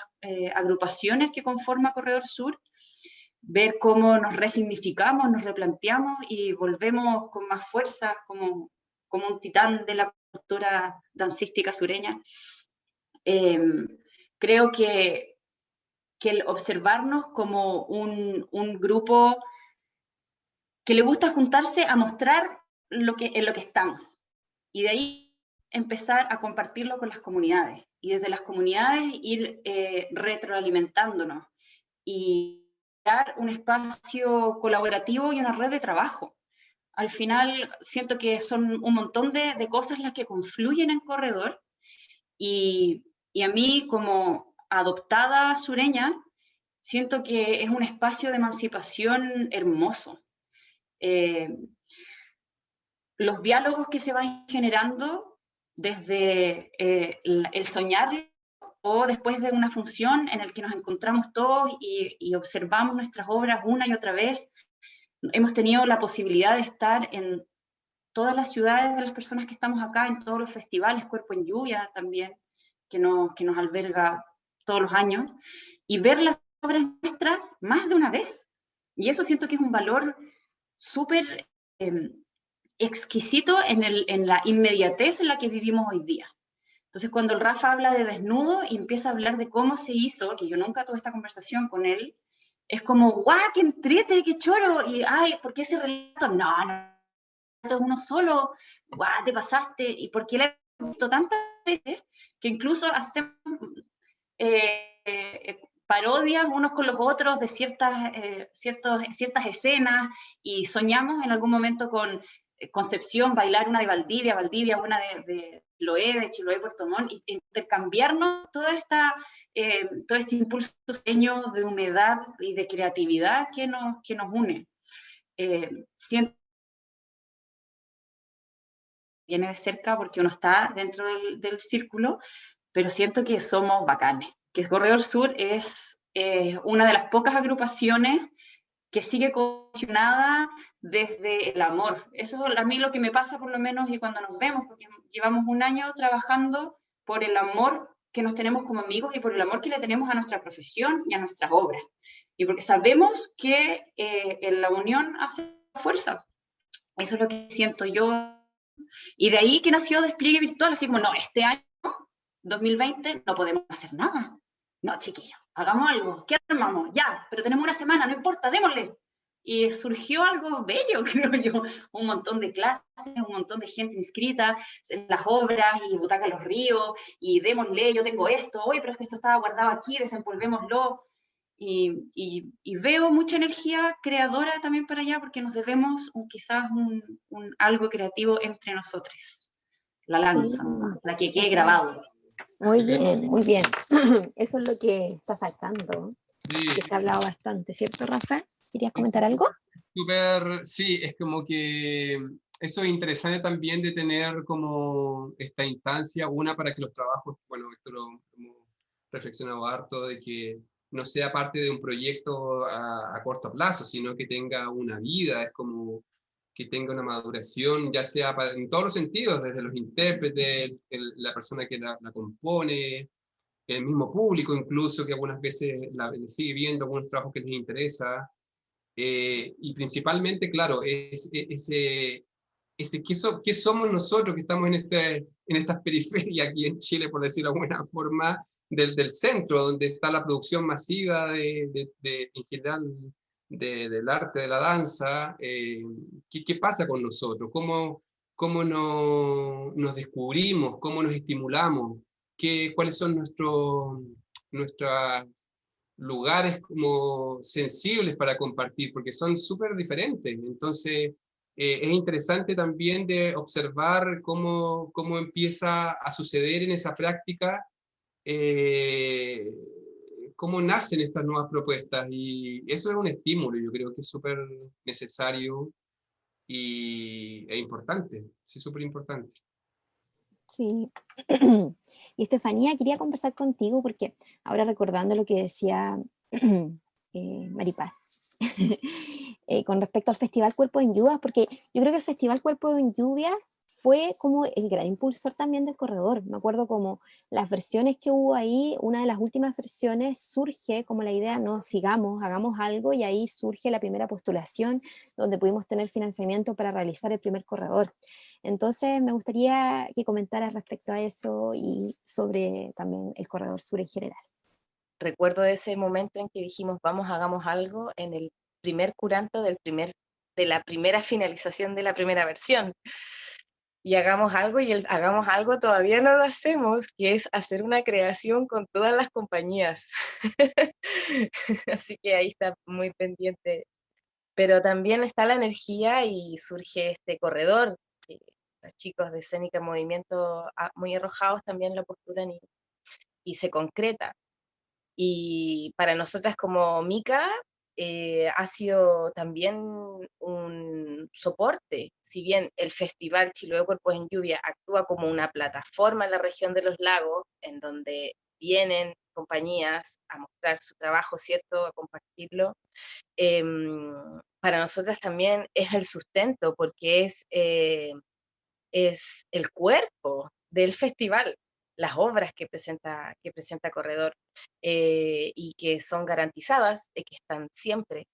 agrupaciones que conforma Corredor Sur, ver cómo nos resignificamos, nos replanteamos y volvemos con más fuerza, como un titán de la cultura dancística sureña. Creo que el observarnos como un grupo que le gusta juntarse a mostrar en lo que estamos, y de ahí empezar a compartirlo con las comunidades, y desde las comunidades ir retroalimentándonos y dar un espacio colaborativo y una red de trabajo. Al final siento que son un montón de cosas las que confluyen en Corredor, y a mí como adoptada sureña siento que es un espacio de emancipación hermoso. Los diálogos que se van generando desde el soñar, o después de una función en el que nos encontramos todos y observamos nuestras obras una y otra vez. Hemos tenido la posibilidad de estar en todas las ciudades de las personas que estamos acá, en todos los festivales, Cuerpo en Lluvia también, que nos alberga todos los años, y ver las obras nuestras más de una vez. Y eso siento que es un valor súper exquisito en la inmediatez en la que vivimos hoy día. Entonces, cuando el Rafa habla de desnudo y empieza a hablar de cómo se hizo, que yo nunca tuve esta conversación con él, es como, ¡guau, qué entrete, qué choro! Y, ay, ¿por qué ese relato? No, no, es uno solo, ¡guau, te pasaste! Y porque él ha visto tantas veces que incluso hacemos parodias unos con los otros de ciertas escenas, y soñamos en algún momento con Concepción bailar una de Valdivia, Valdivia una de Chiloé, Puerto Montt, y intercambiarnos todo este impulso de humedad y de creatividad que nos une. Siento que viene de cerca porque uno está dentro del círculo, pero siento que somos bacanes, que Corredor Sur es una de las pocas agrupaciones que sigue cohesionada desde el amor. Eso a mí lo que me pasa por lo menos, y cuando nos vemos, porque llevamos un año trabajando por el amor que nos tenemos como amigos y por el amor que le tenemos a nuestra profesión y a nuestras obras. Y porque sabemos que en la unión hace fuerza. Eso es lo que siento yo. Y de ahí que nació Despliegue Virtual, así como, no, este año, 2020, no podemos hacer nada. No, chiquillos, hagamos algo. ¿Qué armamos? Ya, pero tenemos una semana, no importa, démosle. Y surgió algo bello, creo yo. Un montón de clases, un montón de gente inscrita en las obras, y Butaca Los Ríos, y démosle, yo tengo esto, oye, pero es que esto estaba guardado aquí, desempolvémoslo. Y veo mucha energía creadora también para allá, porque nos debemos quizás algo creativo entre nosotros. La lanza, Sí, la que quede grabado. muy bien, muy bien. Eso es lo que está faltando, Sí, que se ha hablado bastante, ¿cierto, Rafa? ¿Querías comentar algo? súper, sí, es como que eso es interesante también de tener como esta instancia, una para que los trabajos, bueno, esto lo hemos reflexionado harto, de que no sea parte de un proyecto a corto plazo, sino que tenga una vida, es como que tenga una maduración, ya sea en todos los sentidos, desde los intérpretes, la persona que la compone, el mismo público incluso, que algunas veces sigue viendo algunos trabajos que les interesa. Y principalmente, claro, ¿qué somos nosotros que estamos en estas periferias aquí en Chile, por decirlo de alguna forma, del centro, donde está la producción masiva en general del arte, de la danza? ¿Qué pasa con nosotros? ¿Cómo nos descubrimos? ¿Cómo nos estimulamos? ¿Cuáles son nuestras lugares como sensibles para compartir? Porque son súper diferentes. Entonces, es interesante también de observar cómo empieza a suceder en esa práctica, eh, cómo nacen estas nuevas propuestas. Y eso es un estímulo, yo creo que es súper necesario e importante. Sí, súper importante. Sí. Y Estefanía, quería conversar contigo porque ahora recordando lo que decía Maripaz con respecto al Festival Cuerpo en Lluvia, porque yo creo que el Festival Cuerpo en Lluvia fue como el gran impulsor también del corredor. Me acuerdo como las versiones que hubo ahí, una de las últimas versiones surge como la idea, no, sigamos, hagamos algo, y ahí surge la primera postulación donde pudimos tener financiamiento para realizar el primer corredor. Entonces me gustaría que comentaras respecto a eso y sobre también el Corredor Sur en general. Recuerdo ese momento en que dijimos, vamos, hagamos algo, en el primer curanto de la primera finalización de la primera versión. Y hagamos algo, y el hagamos algo todavía no lo hacemos, que es hacer una creación con todas las compañías. Así que ahí está muy pendiente. Pero también está la energía y surge este corredor, que los chicos de Escénica Movimiento muy arrojados también lo postulan y se concreta. Y para nosotras como Mica ha sido también un soporte. Si bien el Festival Chiloé Cuerpos en Lluvia actúa como una plataforma en la región de los lagos, en donde vienen compañías a mostrar su trabajo, ¿cierto?, a compartirlo, para nosotras también es el sustento, porque es el cuerpo del festival. las obras que presenta Corredor, y que son garantizadas, de que están siempre,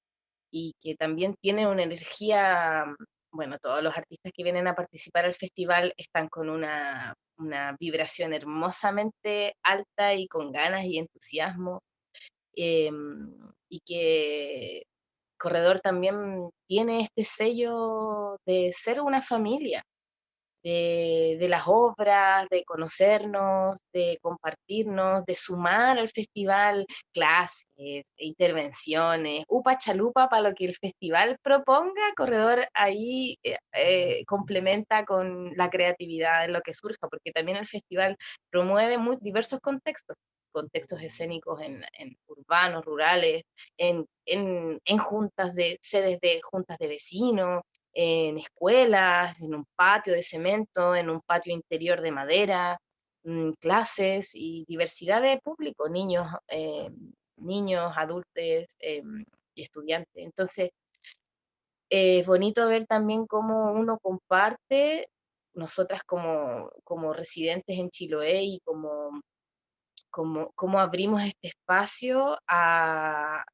y que también tienen una energía, bueno, todos los artistas que vienen a participar al festival están con una vibración hermosamente alta y con ganas y entusiasmo, y que Corredor también tiene este sello de ser una familia, de las obras, de conocernos, de compartirnos, de sumar al festival clases, intervenciones, upa chalupa para lo que el festival proponga. Corredor ahí complementa con la creatividad en lo que surja, porque también el festival promueve diversos contextos escénicos en urbanos, rurales, en juntas de sedes de juntas de vecinos, en escuelas, en un patio de cemento, en un patio interior de madera, clases y diversidad de público, niños, adultos y estudiantes. Entonces, es bonito ver también cómo uno comparte, nosotras como residentes en Chiloé, y cómo abrimos este espacio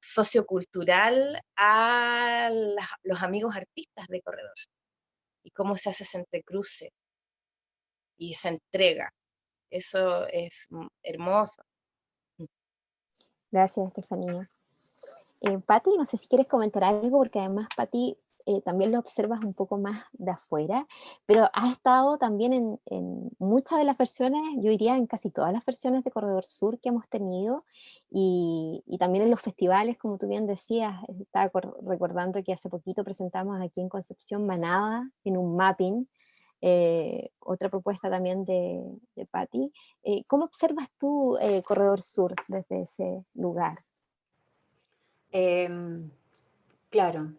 sociocultural a los amigos artistas de Corredor, y cómo se hace ese entrecruce y esa entrega. Eso es hermoso. Gracias, Estefanía. Pati, no sé si quieres comentar algo, porque además, Pati, también lo observas un poco más de afuera, pero has estado también en muchas de las versiones, yo diría en casi todas las versiones de Corredor Sur que hemos tenido, y también en los festivales, como tú bien decías. Estaba recordando que hace poquito presentamos aquí en Concepción Manada, en un mapping, otra propuesta también de Pati. ¿Cómo observas tú Corredor Sur desde ese lugar? Em, Claro,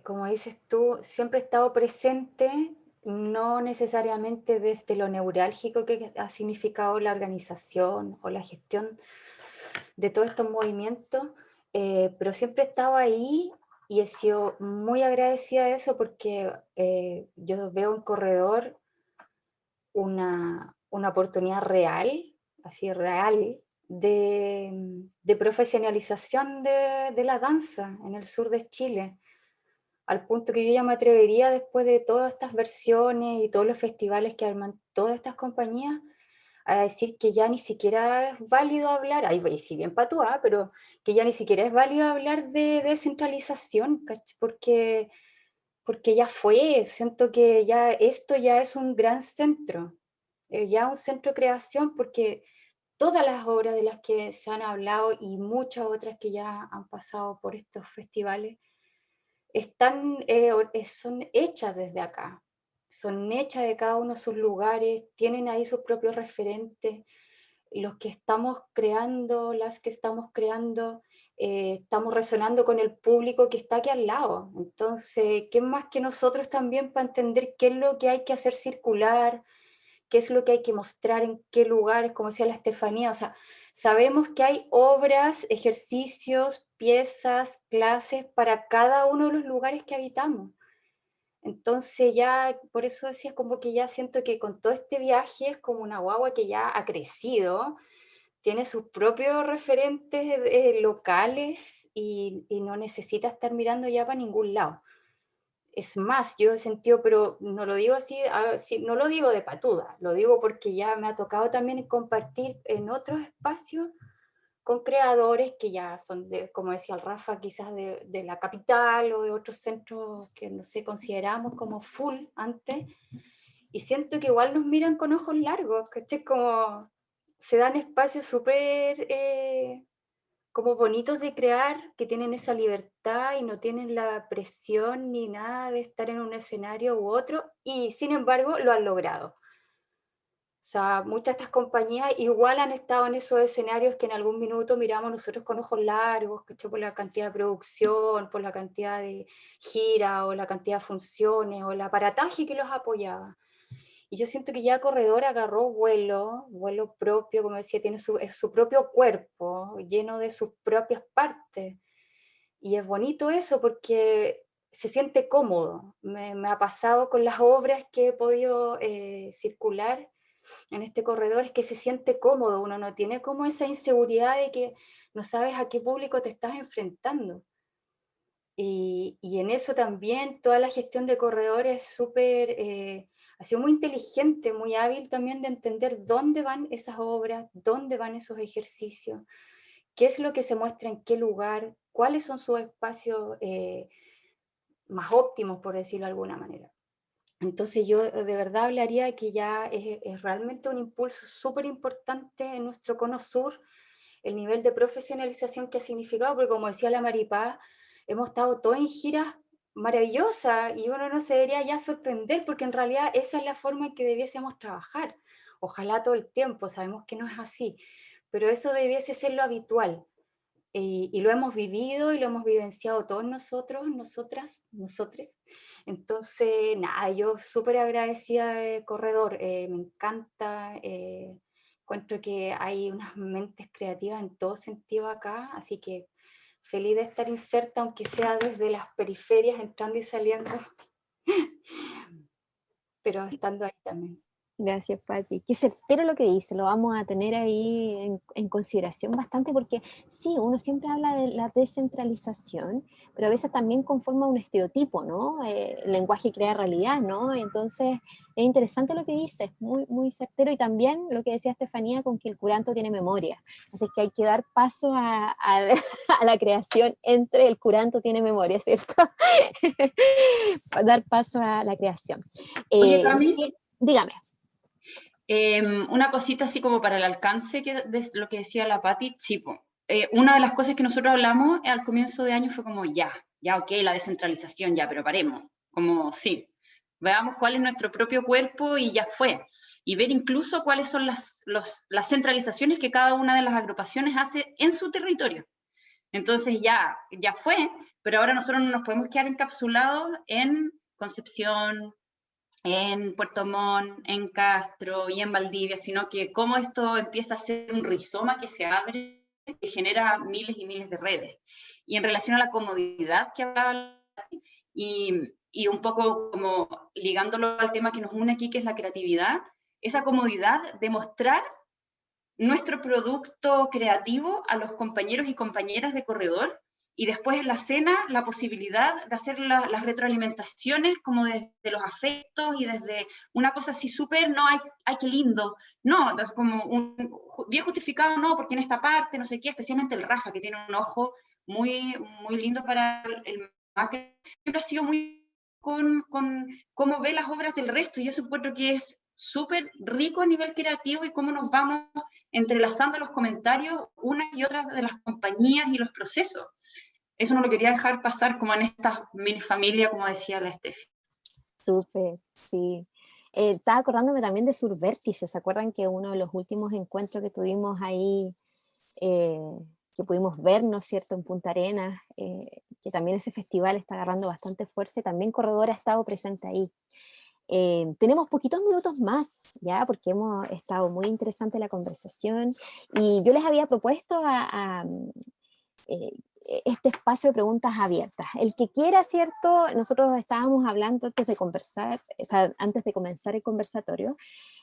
como dices tú, siempre he estado presente, no necesariamente desde lo neurálgico que ha significado la organización o la gestión de todos estos movimientos, pero siempre he estado ahí y he sido muy agradecida de eso, porque yo veo en Corredor una oportunidad real, así real, de profesionalización de la danza en el sur de Chile, al punto que yo ya me atrevería, después de todas estas versiones y todos los festivales que arman todas estas compañías, a decir que ya ni siquiera es válido hablar, ahí si bien patúa, pero que ya ni siquiera es válido hablar de descentralización, porque ya fue. Siento que ya esto ya es un gran centro, ya un centro de creación, porque todas las obras de las que se han hablado y muchas otras que ya han pasado por estos festivales son hechas desde acá, son hechas de cada uno de sus lugares, tienen ahí sus propios referentes. Los que estamos creando, las que estamos creando, estamos resonando con el público que está aquí al lado. Entonces, ¿qué más que nosotros también para entender qué es lo que hay que hacer circular, qué es lo que hay que mostrar en qué lugares, como decía la Estefanía? O sea, sabemos que hay obras, ejercicios, piezas, clases para cada uno de los lugares que habitamos. Entonces ya, por eso decía, como que ya siento que con todo este viaje es como una guagua que ya ha crecido, tiene sus propios referentes locales, y no necesita estar mirando ya para ningún lado. Es más, yo he sentido, pero no lo digo así, no lo digo de patuda, lo digo porque ya me ha tocado también compartir en otros espacios con creadores que ya son, como decía el Rafa, quizás de la capital o de otros centros que no sé, consideramos como full antes, y siento que igual nos miran con ojos largos, ¿cachai? Como se dan espacios súper como bonitos de crear, que tienen esa libertad y no tienen la presión ni nada de estar en un escenario u otro, y sin embargo lo han logrado. O sea, muchas de estas compañías igual han estado en esos escenarios que en algún minuto miramos nosotros con ojos largos, ¿cachai? Por la cantidad de producción, por la cantidad de gira, o la cantidad de funciones, o el aparataje que los apoyaba. Y yo siento que ya Corredor agarró vuelo propio, como decía, tiene su propio cuerpo, lleno de sus propias partes. Y es bonito eso, porque se siente cómodo. Me ha pasado con las obras que he podido circular, en este corredor es que se siente cómodo, uno no tiene como esa inseguridad de que no sabes a qué público te estás enfrentando. Y en eso también toda la gestión de corredores súper, ha sido muy inteligente, muy hábil también de entender dónde van esas obras, dónde van esos ejercicios, qué es lo que se muestra en qué lugar, cuáles son sus espacios más óptimos, por decirlo de alguna manera. Entonces yo de verdad hablaría de que ya es realmente un impulso súper importante en nuestro cono sur, el nivel de profesionalización que ha significado, porque como decía la Maripaz, hemos estado todos en giras maravillosas y uno no se debería ya sorprender, porque en realidad esa es la forma en que debiésemos trabajar. Ojalá todo el tiempo, sabemos que no es así, pero eso debiese ser lo habitual. Y lo hemos vivido y lo hemos vivenciado todos nosotros, nosotras, nosotres. Entonces, nada, yo súper agradecida de Corredor, me encanta, encuentro que hay unas mentes creativas en todo sentido acá, así que feliz de estar inserta, aunque sea desde las periferias, entrando y saliendo, pero estando ahí también. Gracias, Pati. Qué certero lo que dice, lo vamos a tener ahí en consideración bastante porque sí, uno siempre habla de la descentralización, pero a veces también conforma un estereotipo, ¿no? El lenguaje crea realidad, ¿no? Entonces es interesante lo que dices, muy, muy certero, y también lo que decía Estefanía con que el curanto tiene memoria, así que hay que dar paso a la creación entre el curanto tiene memoria, ¿cierto? Dar paso a la creación. Oye, Cami, Dígame. Una cosita así como para el alcance de lo que decía la Pati, Chipo. Una de las cosas que nosotros hablamos al comienzo de año fue como ya, ok, la descentralización, ya, pero paremos. Como sí, veamos cuál es nuestro propio cuerpo y ya fue. Y ver incluso cuáles son las centralizaciones que cada una de las agrupaciones hace en su territorio. Entonces ya fue, pero ahora nosotros no nos podemos quedar encapsulados en Concepción, en Puerto Montt, en Castro y en Valdivia, sino que cómo esto empieza a ser un rizoma que se abre, que genera miles y miles de redes. Y en relación a la comodidad que hablaba, y un poco como ligándolo al tema que nos une aquí, que es la creatividad, esa comodidad de mostrar nuestro producto creativo a los compañeros y compañeras de corredor, y después en la cena la posibilidad de hacer las retroalimentaciones como desde los afectos y desde una cosa así súper, no, ay, qué lindo, no, entonces como bien justificado, no, porque en esta parte, no sé qué, especialmente el Rafa, que tiene un ojo muy, muy lindo para el macro, siempre ha sido muy con cómo ve las obras del resto, y eso encuentro que es súper rico a nivel creativo y cómo nos vamos entrelazando los comentarios unas y otras de las compañías y los procesos. Eso no lo quería dejar pasar como en esta mini familia, como decía la Estefi. Súper, sí. Estaba acordándome también de Survértice. ¿Se acuerdan que uno de los últimos encuentros que tuvimos ahí, que pudimos ver, ¿no es cierto?, en Punta Arenas, que también ese festival está agarrando bastante fuerza y también Corredor ha estado presente ahí. Tenemos poquitos minutos más, ¿ya? Porque hemos estado muy interesante la conversación y yo les había propuesto este espacio de preguntas abiertas. El que quiera, ¿cierto? Nosotros estábamos hablando antes de conversar, o sea, antes de comenzar el conversatorio,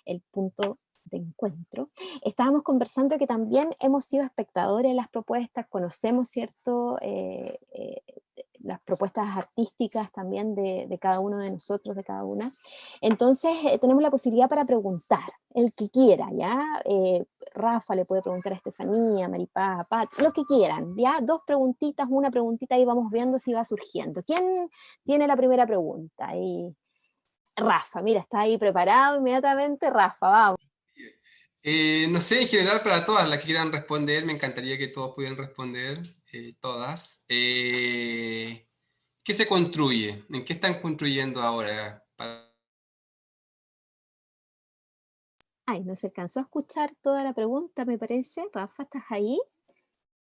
el punto de encuentro, estábamos conversando que también hemos sido espectadores de las propuestas, conocemos, ¿cierto?, las propuestas artísticas también de cada uno de nosotros, de cada una. Entonces, tenemos la posibilidad para preguntar, el que quiera, ¿ya? Rafa le puede preguntar a Estefanía, Maripá, Pat, lo que quieran, ¿ya? Dos preguntitas, una preguntita, y vamos viendo si va surgiendo. ¿Quién tiene la primera pregunta? Y Rafa, mira, está ahí preparado inmediatamente. Rafa, vamos. No sé, en general para todas las que quieran responder, me encantaría que todos pudieran responder, todas. ¿Qué se construye? ¿En qué están construyendo ahora? Ay, no se alcanzó a escuchar toda la pregunta, me parece. Rafa, ¿estás ahí?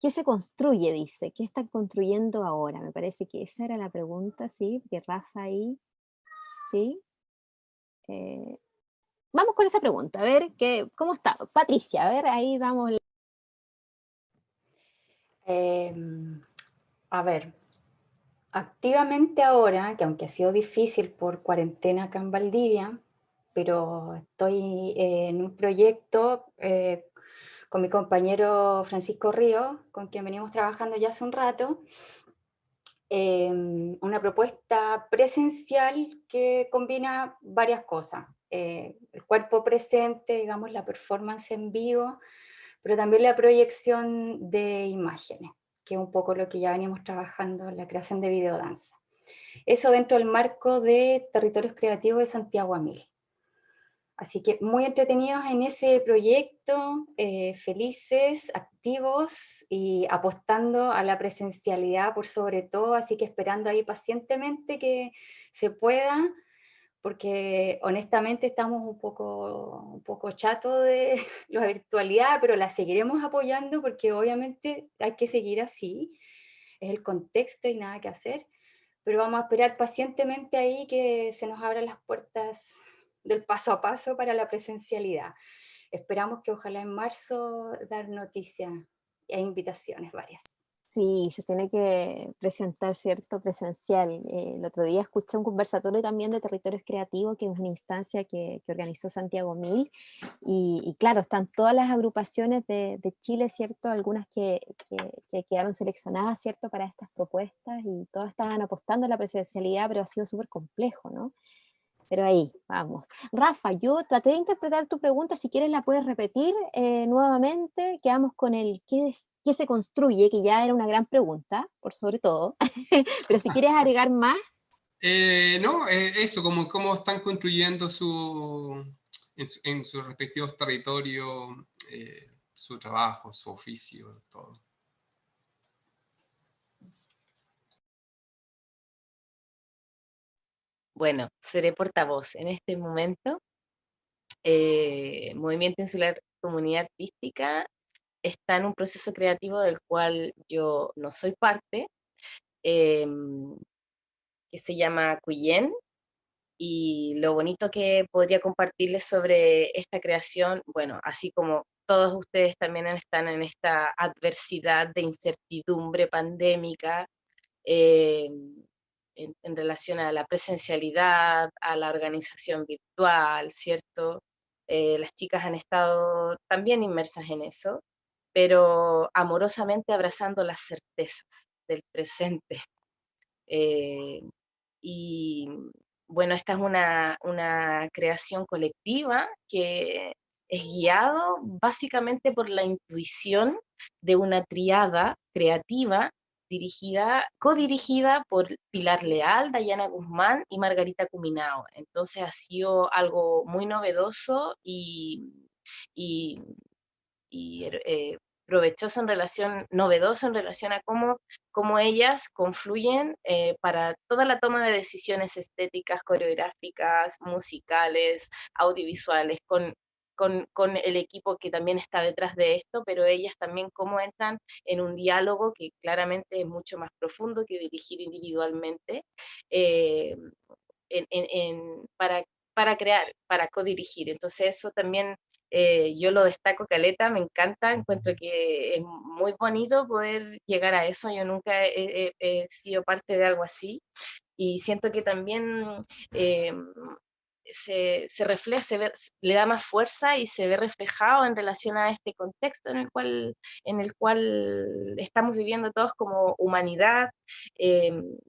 ¿Qué se construye? Dice. ¿Qué están construyendo ahora? Me parece que esa era la pregunta, sí, que Rafa ahí, sí. Vamos con esa pregunta, a ver, ¿cómo está? Patricia, a ver, ahí damos. A ver, activamente ahora, que aunque ha sido difícil por cuarentena acá en Valdivia, pero estoy en un proyecto con mi compañero Francisco Río, con quien venimos trabajando ya hace un rato, una propuesta presencial que combina varias cosas. El cuerpo presente, digamos, la performance en vivo, pero también la proyección de imágenes, que es un poco lo que ya venimos trabajando en la creación de videodanza. Eso dentro del marco de Territorios Creativos de Santiago a 1000. Así que muy entretenidos en ese proyecto, felices, activos y apostando a la presencialidad por sobre todo, así que esperando ahí pacientemente que se pueda, porque honestamente estamos un poco chatos de la virtualidad, pero la seguiremos apoyando porque obviamente hay que seguir así, es el contexto y nada que hacer, pero vamos a esperar pacientemente ahí que se nos abran las puertas del paso a paso para la presencialidad. Esperamos que ojalá en marzo dar noticias e invitaciones varias. Sí, se tiene que presentar, ¿cierto? Presencial. El otro día escuché un conversatorio también de Territorios Creativos, que es una instancia que organizó Santiago 1000, y claro, están todas las agrupaciones de Chile, ¿cierto? Algunas que quedaron seleccionadas, ¿cierto? Para estas propuestas, y todas estaban apostando a la presencialidad, pero ha sido súper complejo, ¿no? Pero ahí, vamos. Rafa, yo traté de interpretar tu pregunta, si quieres la puedes repetir nuevamente. Quedamos con el ¿qué se construye? Que ya era una gran pregunta, por sobre todo. Pero si quieres agregar más. No, eso, como cómo están construyendo en sus respectivos territorios, su trabajo, su oficio, todo. Bueno, seré portavoz en este momento. Movimiento Insular Comunidad Artística está en un proceso creativo del cual yo no soy parte, que se llama Cuyen, y lo bonito que podría compartirles sobre esta creación, bueno, así como todos ustedes también están en esta adversidad de incertidumbre pandémica, eh, en relación a la presencialidad, a la organización virtual, ¿cierto? Las chicas han estado también inmersas en eso, pero amorosamente abrazando las certezas del presente. Y bueno, esta es una creación colectiva que es guiado básicamente por la intuición de una triada creativa codirigida por Pilar Leal, Dayana Guzmán y Margarita Cuminao. Entonces ha sido algo muy novedoso y, y provechoso novedoso en relación a cómo ellas confluyen para toda la toma de decisiones estéticas, coreográficas, musicales, audiovisuales, con el equipo que también está detrás de esto, pero ellas también cómo entran en un diálogo que claramente es mucho más profundo que dirigir individualmente, eh, para crear, para codirigir. Entonces eso también yo lo destaco caleta, me encanta, encuentro que es muy bonito poder llegar a eso. Yo nunca he sido parte de algo así y siento que también eh, se refleja, le da más fuerza y se ve reflejado en relación a este contexto en el cual estamos viviendo todos como humanidad,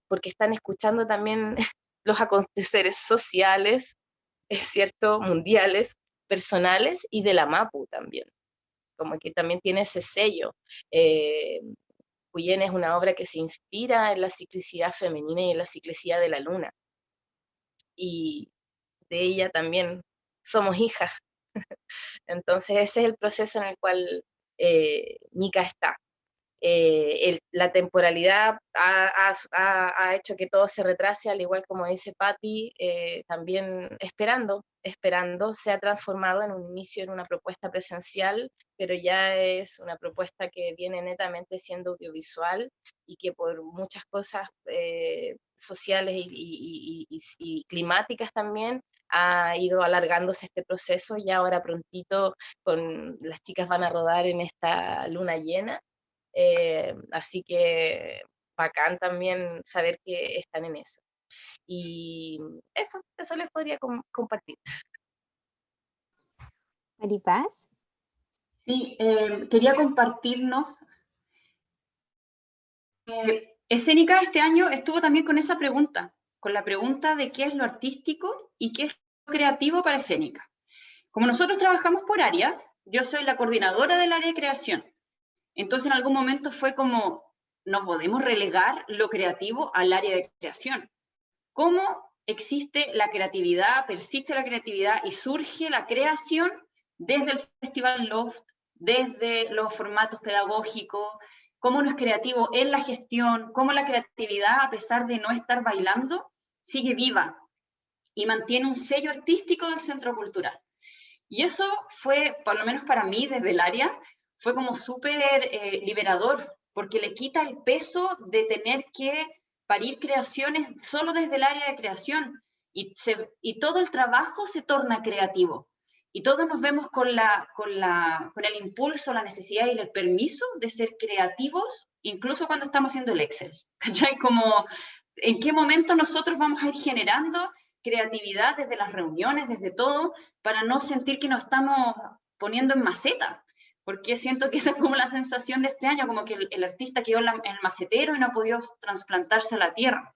porque están escuchando también los aconteceres sociales, es cierto, mundiales, personales y de la MAPU también, como que también tiene ese sello. Eh, Cuyen es una obra que se inspira en la ciclicidad femenina y en la ciclicidad de la luna, y de ella también somos hijas. Entonces ese es el proceso en el cual Mica está. La temporalidad ha hecho que todo se retrase, al igual como dice Patti, también esperando, se ha transformado en un inicio en una propuesta presencial, pero ya es una propuesta que viene netamente siendo audiovisual y que por muchas cosas sociales y climáticas también ha ido alargándose este proceso, y ahora prontito las chicas van a rodar en esta luna llena. Así que bacán también saber que están en eso. Y eso les podría compartir. Maripaz. Sí, quería compartirnos. Escénica este año estuvo también con esa pregunta, con la pregunta de qué es lo artístico y qué es lo creativo para Escénica. Como nosotros trabajamos por áreas, yo soy la coordinadora del área de creación. Entonces en algún momento fue como, no podemos relegar lo creativo al área de creación. ¿Cómo existe la creatividad, persiste la creatividad y surge la creación desde el Festival Loft, desde los formatos pedagógicos? ¿Cómo uno es creativo en la gestión? ¿Cómo la creatividad, a pesar de no estar bailando, sigue viva y mantiene un sello artístico del centro cultural? Y eso fue, por lo menos para mí, desde el área, fue como súper liberador, porque le quita el peso de tener que parir creaciones solo desde el área de creación, y todo el trabajo se torna creativo. Y todos nos vemos con el impulso, la necesidad y el permiso de ser creativos, incluso cuando estamos haciendo el Excel. ¿Cachai? Como, ¿en qué momento nosotros vamos a ir generando creatividad desde las reuniones, desde todo, para no sentir que nos estamos poniendo en maceta? Porque siento que esa es como la sensación de este año, como que el artista quedó en el macetero y no ha podido trasplantarse a la tierra.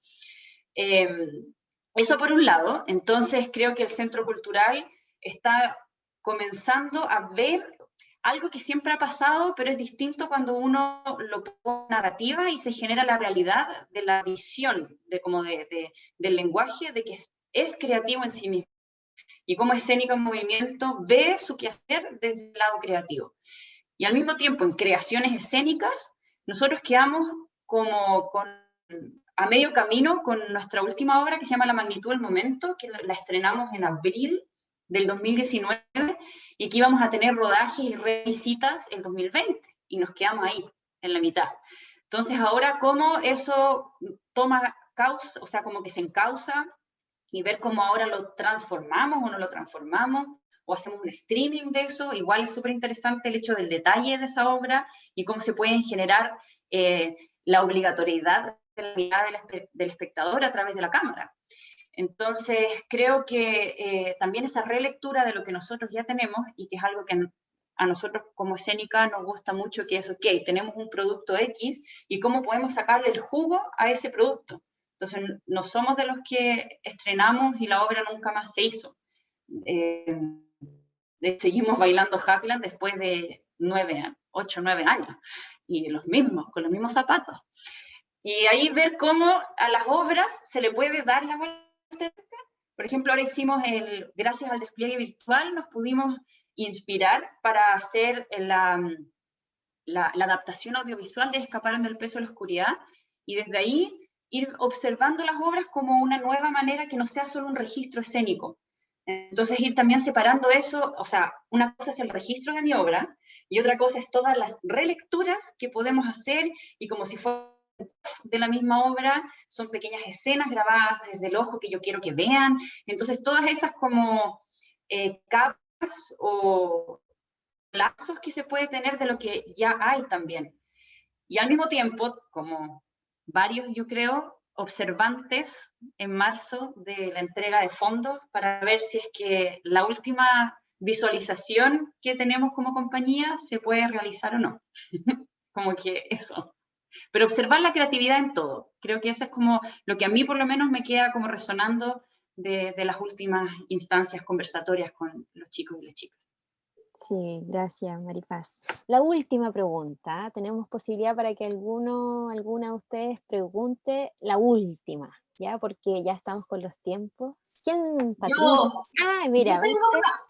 Eso por un lado. Entonces creo que el Centro Cultural está comenzando a ver algo que siempre ha pasado, pero es distinto cuando uno lo pone en narrativa y se genera la realidad de la visión, del lenguaje, de que es creativo en sí mismo. Y como Escénica en Movimiento ve su quehacer desde el lado creativo. Y al mismo tiempo, en creaciones escénicas, nosotros quedamos como a medio camino con nuestra última obra que se llama La magnitud del momento, que la estrenamos en abril del 2019 y que íbamos a tener rodajes y revisitas en 2020 y nos quedamos ahí, en la mitad. Entonces ahora cómo eso toma causa, o sea, como que se encausa, y ver cómo ahora lo transformamos o no lo transformamos, o hacemos un streaming de eso. Igual es súper interesante el hecho del detalle de esa obra y cómo se pueden generar la obligatoriedad de la mirada del espectador a través de la cámara. Entonces, creo que también esa relectura de lo que nosotros ya tenemos, y que es algo que a nosotros como Escénica nos gusta mucho, que es, ok, tenemos un producto X, y cómo podemos sacarle el jugo a ese producto. Entonces, no somos de los que estrenamos y la obra nunca más se hizo. Seguimos bailando Hackland después de 8 o 9 años, y con los mismos zapatos. Y ahí ver cómo a las obras se le puede dar la vuelta. Por ejemplo, ahora gracias al despliegue virtual, nos pudimos inspirar para hacer la adaptación audiovisual de Escaparon del peso de la oscuridad, y desde ahí ir observando las obras como una nueva manera que no sea solo un registro escénico. Entonces ir también separando eso, o sea, una cosa es el registro de mi obra y otra cosa es todas las relecturas que podemos hacer, y como si fuera de la misma obra, son pequeñas escenas grabadas desde el ojo que yo quiero que vean. Entonces todas esas como capas o lazos que se puede tener de lo que ya hay también. Y al mismo tiempo, como varios, yo creo, observantes en marzo de la entrega de fondos para ver si es que la última visualización que tenemos como compañía se puede realizar o no. Como que eso. Pero observar la creatividad en todo. Creo que eso es como lo que a mí por lo menos me queda como resonando de las últimas instancias conversatorias con los chicos y las chicas. Sí, gracias, Maripaz. La última pregunta. Tenemos posibilidad para que alguna de ustedes pregunte la última, ¿ya? Porque ya estamos con los tiempos. ¿Quién, Patricia? Yo, Mira, yo tengo duda.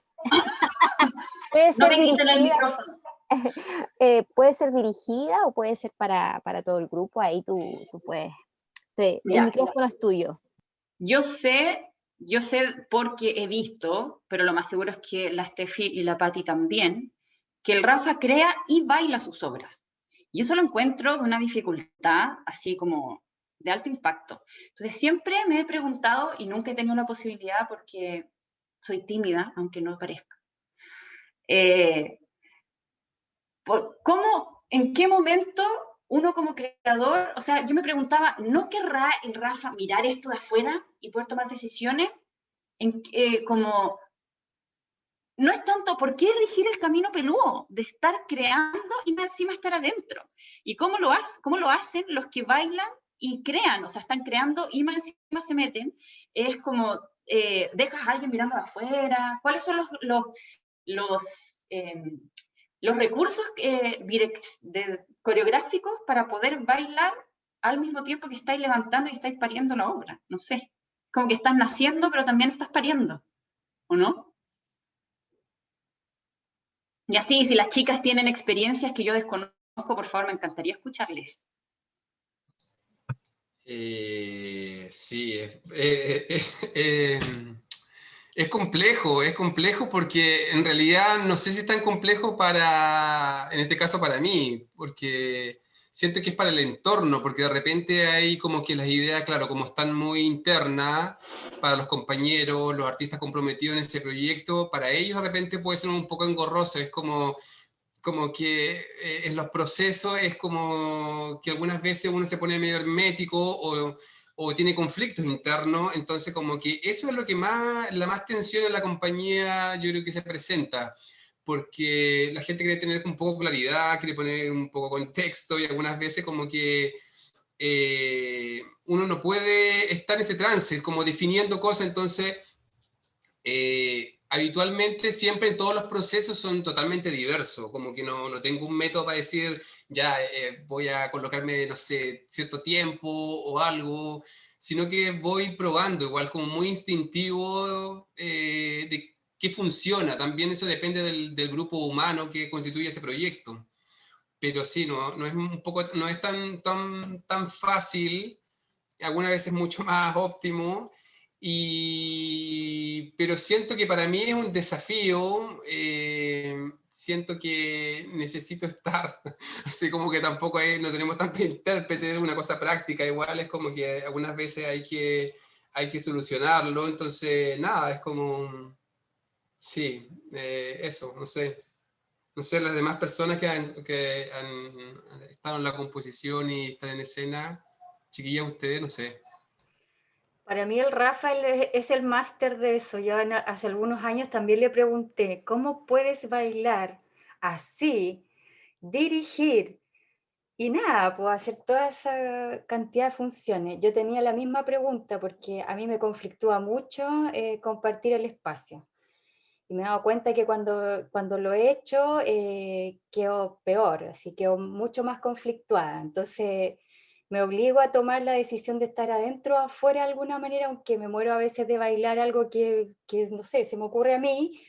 puede ser No me quiten el dirigida, micrófono. puede ser dirigida o puede ser para todo el grupo. Ahí tú puedes. El Ya. micrófono es tuyo. Yo sé porque he visto, pero lo más seguro es que la Steffi y la Patti también, que el Rafa crea y baila sus obras. Y eso lo encuentro de una dificultad así como de alto impacto. Entonces siempre me he preguntado, y nunca he tenido la posibilidad porque soy tímida, aunque no parezca, ¿en qué momento uno como creador, o sea, yo me preguntaba, ¿no querrá el Rafa mirar esto de afuera y poder tomar decisiones? Como no es tanto por qué elegir el camino peludo de estar creando y más encima estar adentro. ¿Y cómo lo hacen los que bailan y crean? O sea, están creando y más encima se meten. Es como, dejas a alguien mirando de afuera. ¿Cuáles son los recursos coreográficos para poder bailar al mismo tiempo que estáis levantando y estáis pariendo la obra? No sé. Como que estás naciendo, pero también estás pariendo, ¿o no? Y así, si las chicas tienen experiencias que yo desconozco, por favor, me encantaría escucharles. Sí, es complejo porque en realidad no sé si es tan complejo en este caso para mí, porque siento que es para el entorno, porque de repente hay como que las ideas, claro, como están muy internas para los compañeros, los artistas comprometidos en ese proyecto, para ellos de repente puede ser un poco engorroso, es como que en los procesos es como que algunas veces uno se pone medio hermético o tiene conflictos internos, entonces como que eso es lo que la más tensión en la compañía yo creo que se presenta, porque la gente quiere tener un poco claridad, quiere poner un poco contexto y algunas veces como que uno no puede estar en ese trance, como definiendo cosas, entonces habitualmente siempre en todos los procesos son totalmente diversos, como que no tengo un método para decir, ya voy a colocarme, no sé, cierto tiempo o algo, sino que voy probando, igual como muy instintivo de qué funciona. También eso depende del grupo humano que constituye ese proyecto. Pero sí, no es un poco, no es tan fácil, algunas veces mucho más óptimo, pero siento que para mí es un desafío, siento que necesito estar, así como que tampoco no tenemos tanto intérprete, una cosa práctica, igual es como que algunas veces hay que solucionarlo, entonces nada, es como, sí, eso, no sé. No sé, las demás personas que han estado en la composición y están en escena, chiquillas, ustedes, no sé. Para mí el Rafael es el máster de eso. Yo hace algunos años también le pregunté, ¿cómo puedes bailar así, dirigir? Y nada, puedo hacer toda esa cantidad de funciones. Yo tenía la misma pregunta porque a mí me conflictúa mucho compartir el espacio. Y me he dado cuenta que cuando lo he hecho, quedo peor, así quedo mucho más conflictuada. Entonces me obligo a tomar la decisión de estar adentro o afuera de alguna manera, aunque me muero a veces de bailar algo que no sé, se me ocurre a mí,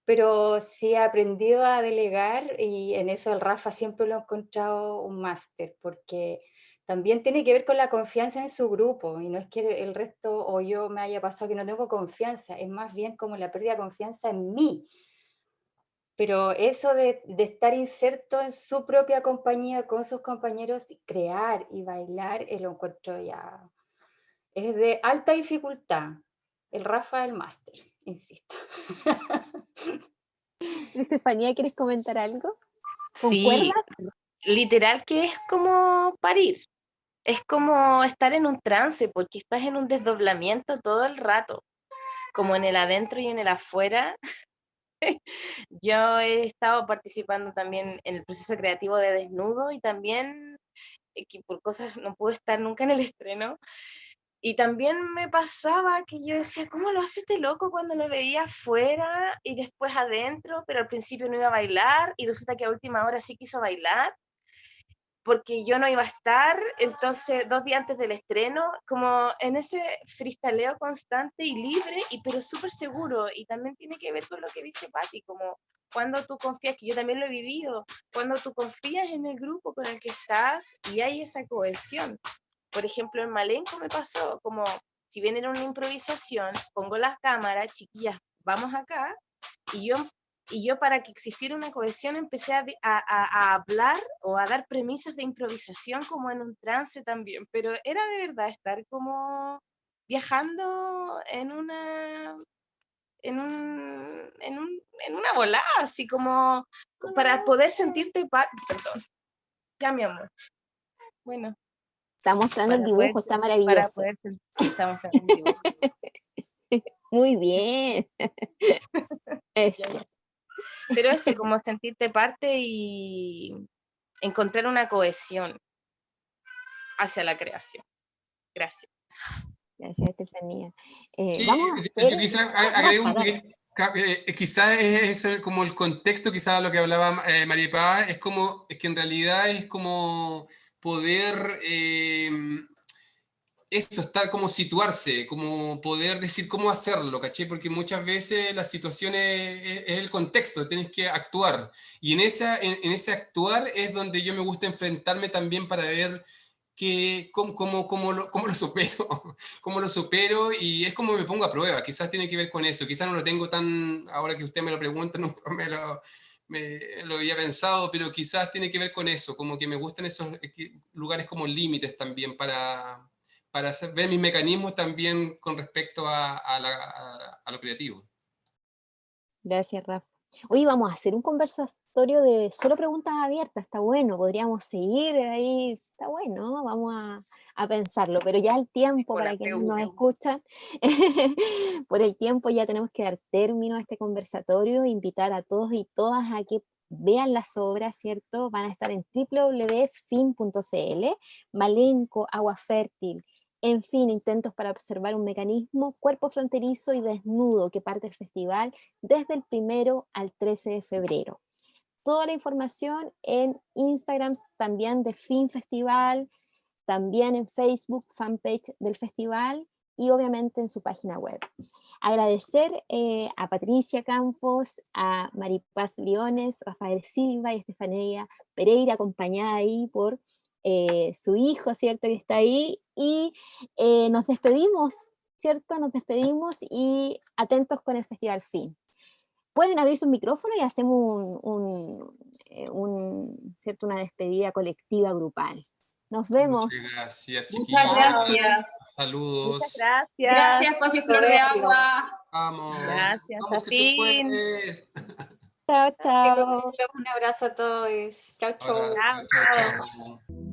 pero sí he aprendido a delegar y en eso el Rafa siempre lo he encontrado un máster, porque también tiene que ver con la confianza en su grupo, y no es que el resto o yo me haya pasado que no tengo confianza, es más bien como la pérdida de confianza en mí. Pero eso de estar inserto en su propia compañía con sus compañeros, crear y bailar, lo encuentro ya, es de alta dificultad. El Rafa es el máster, insisto. Estefanía, ¿quieres comentar algo? Sí, ¿Concuerdas? literal que es como parir. Es como estar en un trance, porque estás en un desdoblamiento todo el rato, como en el adentro y en el afuera. Yo he estado participando también en el proceso creativo de Desnudo y también, que por cosas no pude estar nunca en el estreno. Y también me pasaba que yo decía, ¿cómo lo hace este loco cuando lo veía afuera y después adentro? Pero al principio no iba a bailar y resulta que a última hora sí quiso bailar, porque yo no iba a estar, entonces 2 días antes del estreno, como en ese freestyleo constante y libre, pero súper seguro, y también tiene que ver con lo que dice Patti, como cuando tú confías, que yo también lo he vivido, cuando tú confías en el grupo con el que estás y hay esa cohesión. Por ejemplo, en Malenco me pasó, como si bien era una improvisación, pongo las cámaras, chiquillas, vamos acá, y yo para que existiera una cohesión empecé a hablar o a dar premisas de improvisación como en un trance también, pero era de verdad estar como viajando en una volada, así como para poder sentirte, perdón, ya mi amor, bueno, Está mostrando el para poder, dibujo, está para maravilloso. poder, estamos en un dibujo. Muy bien. Eso. Pero eso, como sentirte parte y encontrar una cohesión hacia la creación. Gracias. Gracias, Estefanía. Sí, Vamos a hacer... yo quizás Ah, agrego Rafa, dale. quizás es eso como el contexto, quizás lo que hablaba María Paz, es que en realidad es como poder eso, estar como situarse, como poder decir cómo hacerlo, ¿caché? Porque muchas veces la situación es el contexto, tienes que actuar. Y en ese actuar es donde yo me gusta enfrentarme también para ver cómo lo supero, cómo lo supero, y es como me pongo a prueba, quizás tiene que ver con eso, quizás no lo tengo tan, ahora que usted me lo pregunta, no me lo había pensado, pero quizás tiene que ver con eso, como que me gustan esos lugares como límites también para ver mis mecanismos también con respecto a lo creativo. Gracias, Rafa. Hoy vamos a hacer un conversatorio de solo preguntas abiertas, está bueno, podríamos seguir ahí, está bueno, vamos a pensarlo, pero ya el tiempo, Con la para quienes nos PV. escuchan, por el tiempo ya tenemos que dar término a este conversatorio, invitar a todos y todas a que vean las obras, ¿cierto? Van a estar en www.fin.cl, Malenco, Agua Fértil, en fin, intentos para observar un mecanismo, cuerpo fronterizo y desnudo que parte el festival desde el 1 al 13 de febrero. Toda la información en Instagram también de Fin Festival, también en Facebook, fanpage del festival y obviamente en su página web. Agradecer a Patricia Campos, a Maripaz Liones, Rafael Silva y Estefanía Pereira, acompañada ahí por su hijo, ¿cierto? Que está ahí. Y nos despedimos, ¿cierto? Nos despedimos y atentos con el Festival Fin. Pueden abrir sus micrófonos y hacemos ¿cierto? Una despedida colectiva grupal. Nos vemos. Muchas gracias, Muchas chiquillos. gracias. Muchas Saludos. gracias. Gracias, José Flor de Agua. Vamos. Gracias, Vamos que se Afín. puede. Chao, chao. Un abrazo a todos. Chao, chao. Abrazo. Chao, Chao, chao. chao.